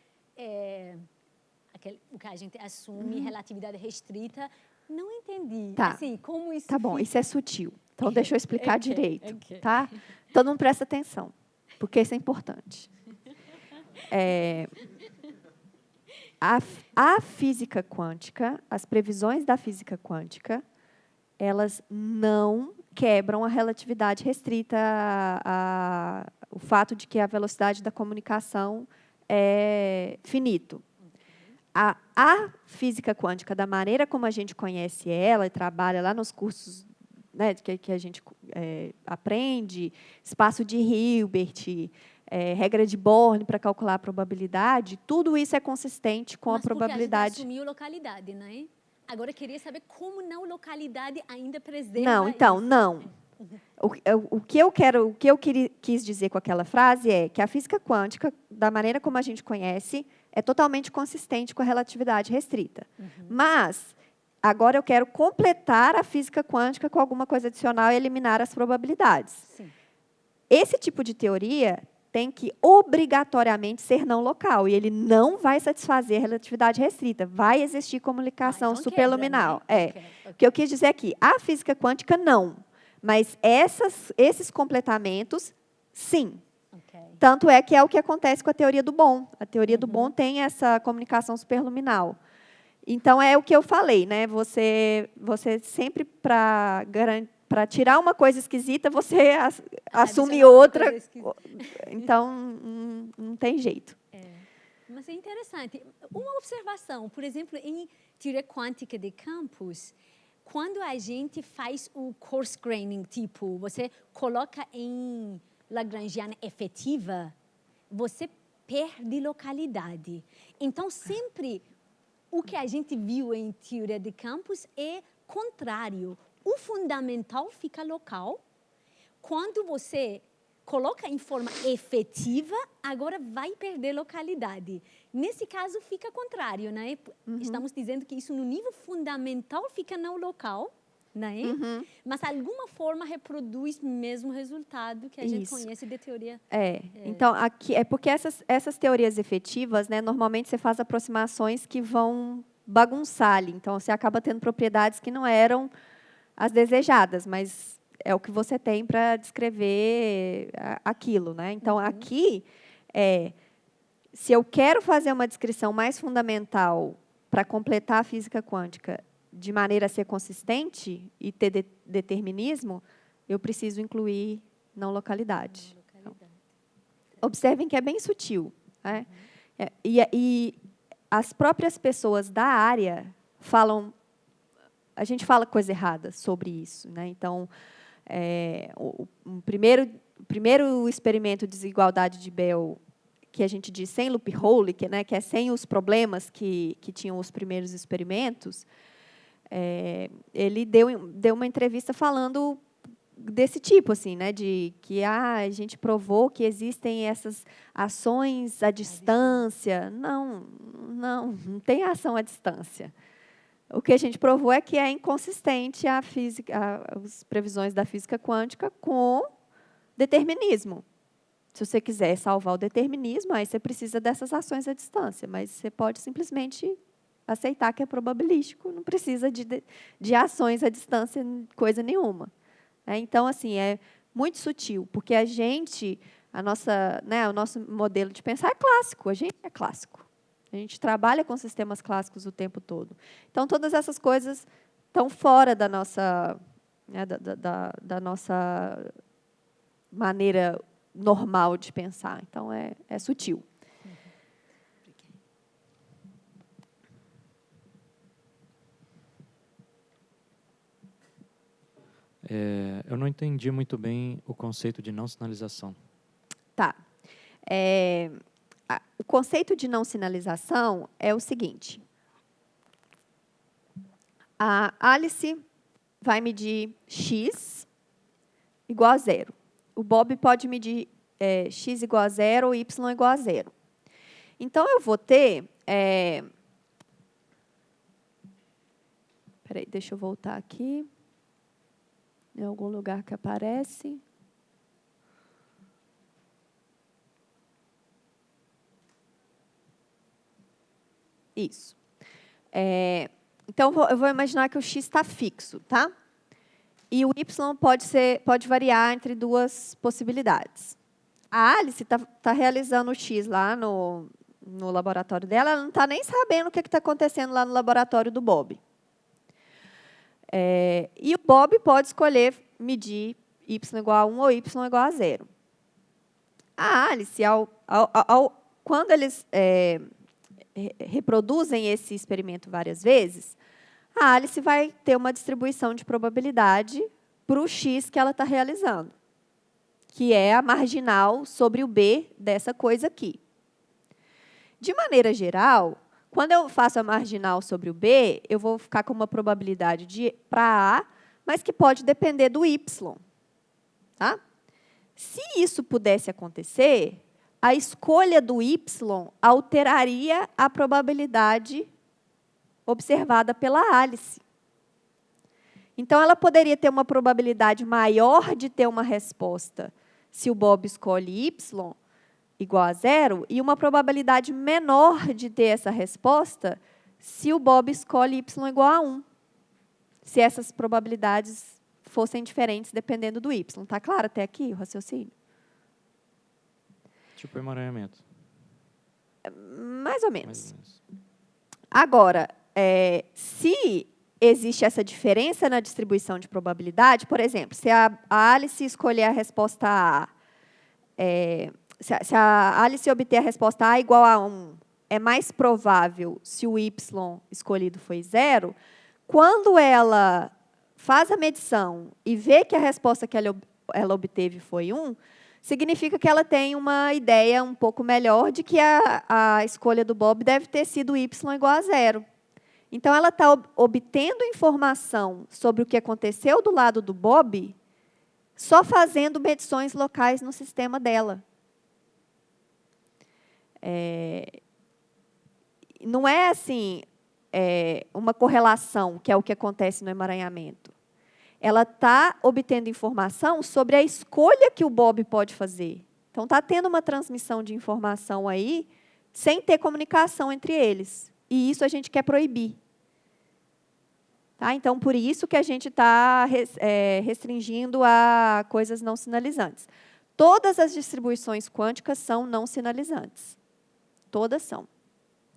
o que a gente assume, relatividade restrita. Não entendi. Tá. Assim, como isso Tá bom, fica... isso é sutil. Então, deixa eu explicar Ok, direito, ok. tá? Todo mundo presta atenção, porque isso é importante. A física quântica, as previsões da física quântica, elas não quebram a relatividade restrita, o fato de que a velocidade da comunicação é finito. A física quântica, da maneira como a gente conhece ela e trabalha lá nos cursos, né, que a gente aprende, espaço de Hilbert, regra de Born para calcular a probabilidade, tudo isso é consistente com a Mas porque probabilidade. a gente assumiu localidade, né? Agora, eu queria saber como não localidade ainda preserva Não, então, isso. não. O que eu quis dizer com aquela frase é que a física quântica, da maneira como a gente conhece, é totalmente consistente com a relatividade restrita. Mas, agora eu quero completar a física quântica com alguma coisa adicional e eliminar as probabilidades. Sim. Esse tipo de teoria tem que obrigatoriamente ser não local, e ele não vai satisfazer a relatividade restrita. Vai existir comunicação então superluminal. quebra, né? Ok. O que eu quis dizer aqui, a física quântica, não. Mas esses completamentos, sim. Ok. Tanto é que é o que acontece com a teoria do Bohm. A teoria do Bohm tem essa comunicação superluminal. Então, é o que eu falei, né? Você sempre, para tirar uma coisa esquisita, você assume Adicionar outra. coisa esquisita. Então, não tem jeito. Mas é interessante. Uma observação, por exemplo, em teoria quântica de campos, quando a gente faz o coarse graining, tipo, você coloca em lagrangiana efetiva, você perde localidade. Então, sempre o que a gente viu em teoria de campos é contrário. O fundamental fica local. Quando você coloca em forma efetiva, agora vai perder localidade. Nesse caso, fica contrário, né? Estamos dizendo que isso no nível fundamental fica não local, né? Mas, de alguma forma, reproduz o mesmo resultado que a gente conhece de teoria. Então, aqui, é porque essas teorias efetivas, né, normalmente você faz aproximações que vão bagunçar ali. Então, você acaba tendo propriedades que não eram as desejadas, mas é o que você tem para descrever aquilo, né? Então, aqui, se eu quero fazer uma descrição mais fundamental para completar a física quântica de maneira a ser consistente e ter determinismo, eu preciso incluir não localidade. Então, observem que é bem sutil. Né? E as próprias pessoas da área falam... A gente fala coisa errada sobre isso. Né? Então, o primeiro experimento de desigualdade de Bell, que a gente diz sem loophole, que é sem os problemas que tinham os primeiros experimentos, ele deu uma entrevista falando desse tipo, assim, né, de que a gente provou que existem essas ações à distância. Não tem ação à distância. O que a gente provou é que é inconsistente as previsões da física quântica com determinismo. Se você quiser salvar o determinismo, aí você precisa dessas ações à distância, mas você pode simplesmente aceitar que é probabilístico, não precisa de ações à distância, coisa nenhuma. Então, assim, é muito sutil, porque o nosso modelo de pensar é clássico, a gente é clássico. A gente trabalha com sistemas clássicos o tempo todo. Então, todas essas coisas estão fora da nossa, da nossa maneira normal de pensar. Então, é sutil. Eu não entendi muito bem o conceito de não sinalização. Tá. O conceito de não sinalização é o seguinte. A Alice vai medir x igual a 0. O Bob pode medir x igual a 0 ou y igual a 0. Então, eu vou ter... Espera aí, deixa eu voltar aqui. Em algum lugar que aparece. Isso. Então, eu vou imaginar que o x está fixo, tá? E o y pode variar entre duas possibilidades. A Alice está realizando o x lá no laboratório dela, ela não está nem sabendo o que está acontecendo lá no laboratório do Bob. E o Bob pode escolher medir y igual a 1 ou y igual a 0. A Alice, quando eles reproduzem esse experimento várias vezes, a Alice vai ter uma distribuição de probabilidade para o x que ela está realizando, que é a marginal sobre o b dessa coisa aqui. De maneira geral, quando eu faço a marginal sobre o b, eu vou ficar com uma probabilidade para a, mas que pode depender do y. Tá? Se isso pudesse acontecer, a escolha do y alteraria a probabilidade observada pela Alice. Então, ela poderia ter uma probabilidade maior de ter uma resposta se o Bob escolhe y igual a 0, e uma probabilidade menor de ter essa resposta se o Bob escolhe y igual a 1. Se essas probabilidades fossem diferentes dependendo do y. Está claro até aqui o raciocínio? Tipo emaranhamento. Mais ou menos. Mais ou menos. Agora, se existe essa diferença na distribuição de probabilidade, por exemplo, se a Alice escolher a resposta A, se a Alice obter a resposta A igual a 1, é mais provável se o y escolhido foi 0, quando ela faz a medição e vê que a resposta que ela obteve foi 1, significa que ela tem uma ideia um pouco melhor de que a escolha do Bob deve ter sido y igual a 0. Então, ela está obtendo informação sobre o que aconteceu do lado do Bob só fazendo medições locais no sistema dela. Não é assim uma correlação, que é o que acontece no emaranhamento. Ela está obtendo informação sobre a escolha que o Bob pode fazer. Então, está tendo uma transmissão de informação aí, sem ter comunicação entre eles. E isso a gente quer proibir. Tá? Então, por isso que a gente está restringindo a coisas não sinalizantes. Todas as distribuições quânticas são não sinalizantes. Todas são.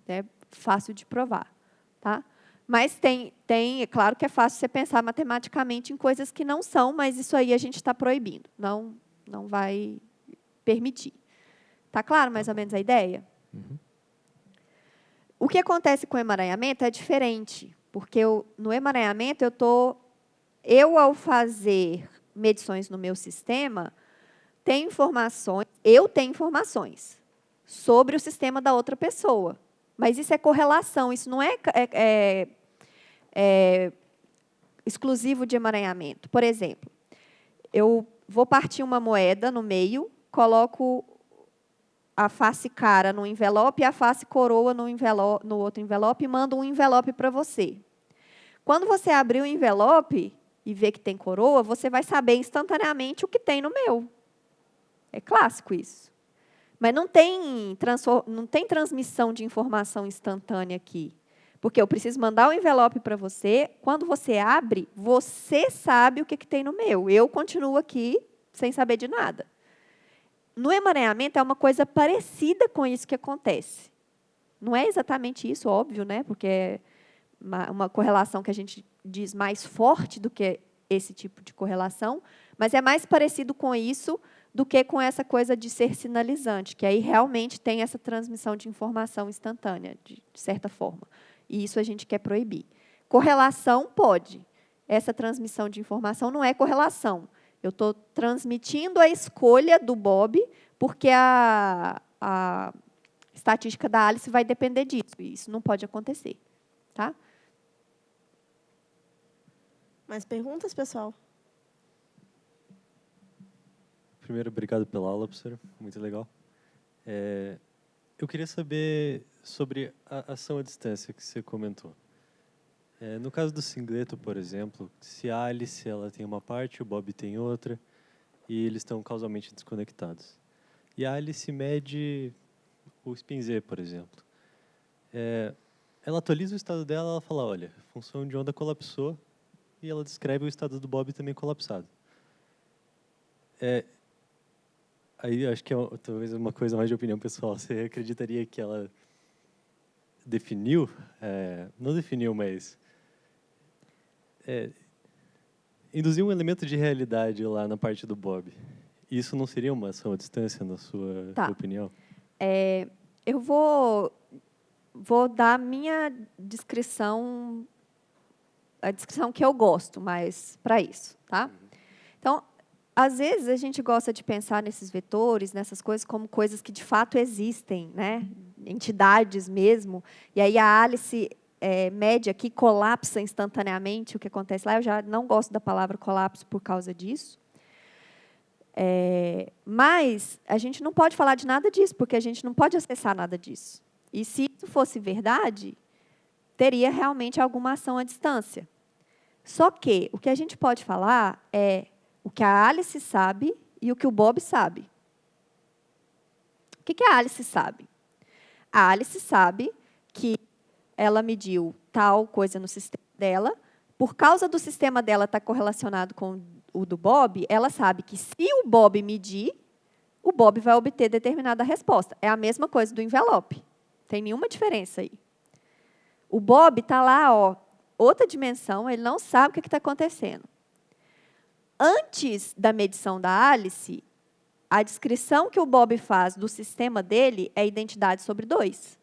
É fácil de provar. Tá? Mas é claro que é fácil você pensar matematicamente em coisas que não são, mas isso aí a gente está proibindo. Não vai permitir. Está claro mais ou menos a ideia? Uhum. O que acontece com o emaranhamento é diferente, porque no emaranhamento ao fazer medições no meu sistema, eu tenho informações sobre o sistema da outra pessoa. Mas isso é correlação, isso não é exclusivo de emaranhamento. Por exemplo, eu vou partir uma moeda no meio, coloco a face cara no envelope e a face coroa no outro envelope e mando um envelope para você. Quando você abrir o envelope e ver que tem coroa, você vai saber instantaneamente o que tem no meu. É clássico isso. Mas não tem transmissão de informação instantânea aqui. Porque eu preciso mandar o envelope para você. Quando você abre, você sabe o que tem no meu. Eu continuo aqui sem saber de nada. No emaranhamento, é uma coisa parecida com isso que acontece. Não é exatamente isso, óbvio, né? Porque é uma correlação que a gente diz mais forte do que esse tipo de correlação, mas é mais parecido com isso do que com essa coisa de ser sinalizante, que aí realmente tem essa transmissão de informação instantânea, de certa forma. E isso a gente quer proibir. Correlação pode. Essa transmissão de informação não é correlação. Eu estou transmitindo a escolha do Bob, porque a estatística da Alice vai depender disso. E isso não pode acontecer. Tá? Mais perguntas, pessoal? Primeiro, obrigado pela aula, professora. Muito legal. Eu queria saber sobre a ação à distância que você comentou. No caso do singleto, por exemplo, se a Alice ela tem uma parte, o Bob tem outra, e eles estão causalmente desconectados. E a Alice mede o spin Z, por exemplo. ela atualiza o estado dela, ela fala, olha, a função de onda colapsou, e ela descreve o estado do Bob também colapsado. Aí acho que talvez uma coisa mais de opinião pessoal. Você acreditaria que ela definiu, não definiu, mas induziu um elemento de realidade lá na parte do Bob? Isso não seria uma ação à distância, na sua opinião? Eu vou dar a minha descrição, a descrição que eu gosto mais para isso, tá? Então, às vezes a gente gosta de pensar nesses vetores, nessas coisas, como coisas que de fato existem, né? Entidades mesmo. E aí a Alice mede aqui, colapsa instantaneamente o que acontece lá. Eu já não gosto da palavra colapso por causa disso. Mas a gente não pode falar de nada disso, porque a gente não pode acessar nada disso. E se isso fosse verdade, teria realmente alguma ação à distância. Só que o que a gente pode falar é o que a Alice sabe e o que o Bob sabe. O que a Alice sabe? A Alice sabe que ela mediu tal coisa no sistema dela. Por causa do sistema dela estar correlacionado com o do Bob, ela sabe que se o Bob medir, o Bob vai obter determinada resposta. É a mesma coisa do envelope. Não tem nenhuma diferença aí. O Bob está lá, ó, outra dimensão, ele não sabe o que está acontecendo. Antes da medição da Alice, a descrição que o Bob faz do sistema dele é identidade sobre 2.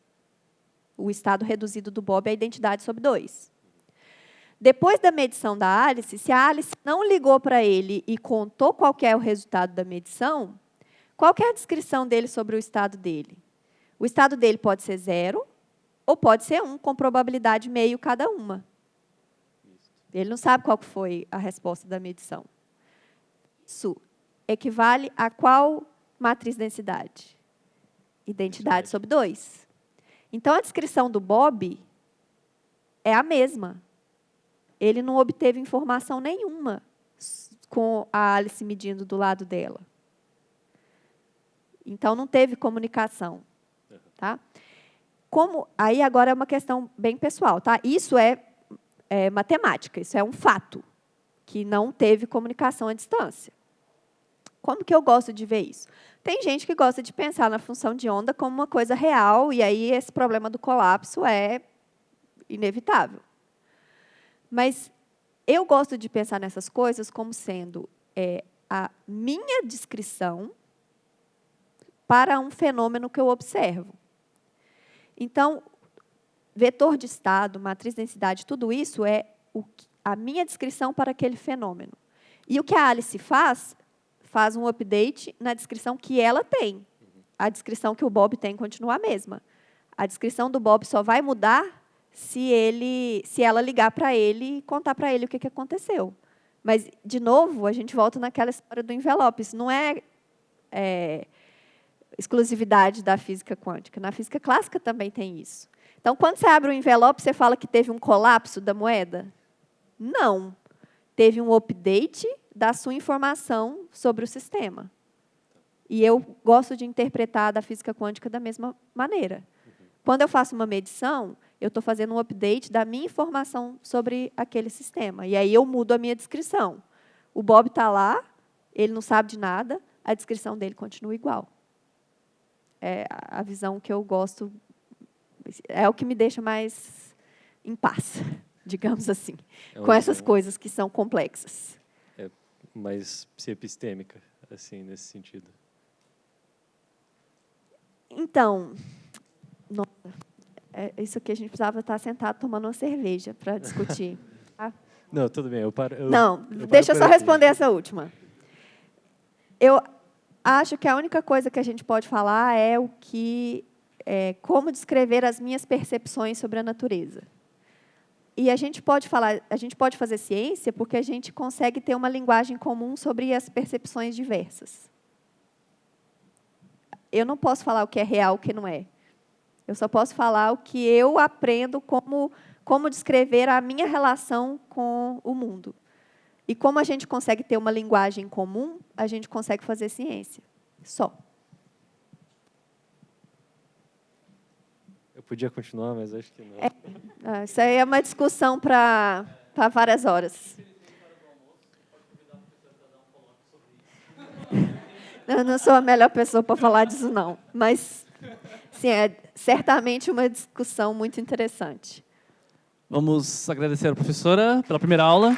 O estado reduzido do Bob é identidade sobre 2. Depois da medição da Alice, se a Alice não ligou para ele e contou qual que é o resultado da medição, qual que é a descrição dele sobre o estado dele? O estado dele pode ser 0 ou pode ser 1, com probabilidade meio cada uma. Ele não sabe qual foi a resposta da medição. Isso equivale a qual matriz densidade? Identidade sobre 2. Então, a descrição do Bob é a mesma. Ele não obteve informação nenhuma com a Alice medindo do lado dela. Então, não teve comunicação. Tá? Aí, agora, é uma questão bem pessoal. Tá? Isso é matemática, isso é um fato, que não teve comunicação à distância. Como que eu gosto de ver isso? Tem gente que gosta de pensar na função de onda como uma coisa real, e aí esse problema do colapso é inevitável. Mas eu gosto de pensar nessas coisas como sendo a minha descrição para um fenômeno que eu observo. Então, vetor de estado, matriz de densidade, tudo isso é a minha descrição para aquele fenômeno. E o que a Alice faz um update na descrição que ela tem. A descrição que o Bob tem continua a mesma. A descrição do Bob só vai mudar se ela ligar para ele e contar para ele o que aconteceu. Mas, de novo, a gente volta naquela história do envelope. Isso não é exclusividade da física quântica. Na física clássica também tem isso. Então, quando você abre o envelope, você fala que teve um colapso da moeda? Não. Teve um update da sua informação sobre o sistema. E eu gosto de interpretar da física quântica da mesma maneira. Quando eu faço uma medição, eu estou fazendo um update da minha informação sobre aquele sistema. E aí eu mudo a minha descrição. O Bob está lá, ele não sabe de nada, a descrição dele continua igual. É a visão que eu gosto, é o que me deixa mais em paz, digamos assim, com essas coisas que são complexas. Mais epistêmica, assim, nesse sentido. Então, isso aqui a gente precisava estar sentado tomando uma cerveja para discutir. Tá? Não, tudo bem. Deixa eu só responder essa última. Eu acho que a única coisa que a gente pode falar é como descrever as minhas percepções sobre a natureza. E a gente pode fazer ciência porque a gente consegue ter uma linguagem comum sobre as percepções diversas. Eu não posso falar o que é real, o que não é. Eu só posso falar o que eu aprendo como descrever a minha relação com o mundo. E como a gente consegue ter uma linguagem comum, a gente consegue fazer ciência. Só. Eu podia continuar, mas acho que não. Isso aí é uma discussão para várias horas. Eu não sou a melhor pessoa para falar disso, não. Mas, sim, é certamente uma discussão muito interessante. Vamos agradecer a professora pela primeira aula.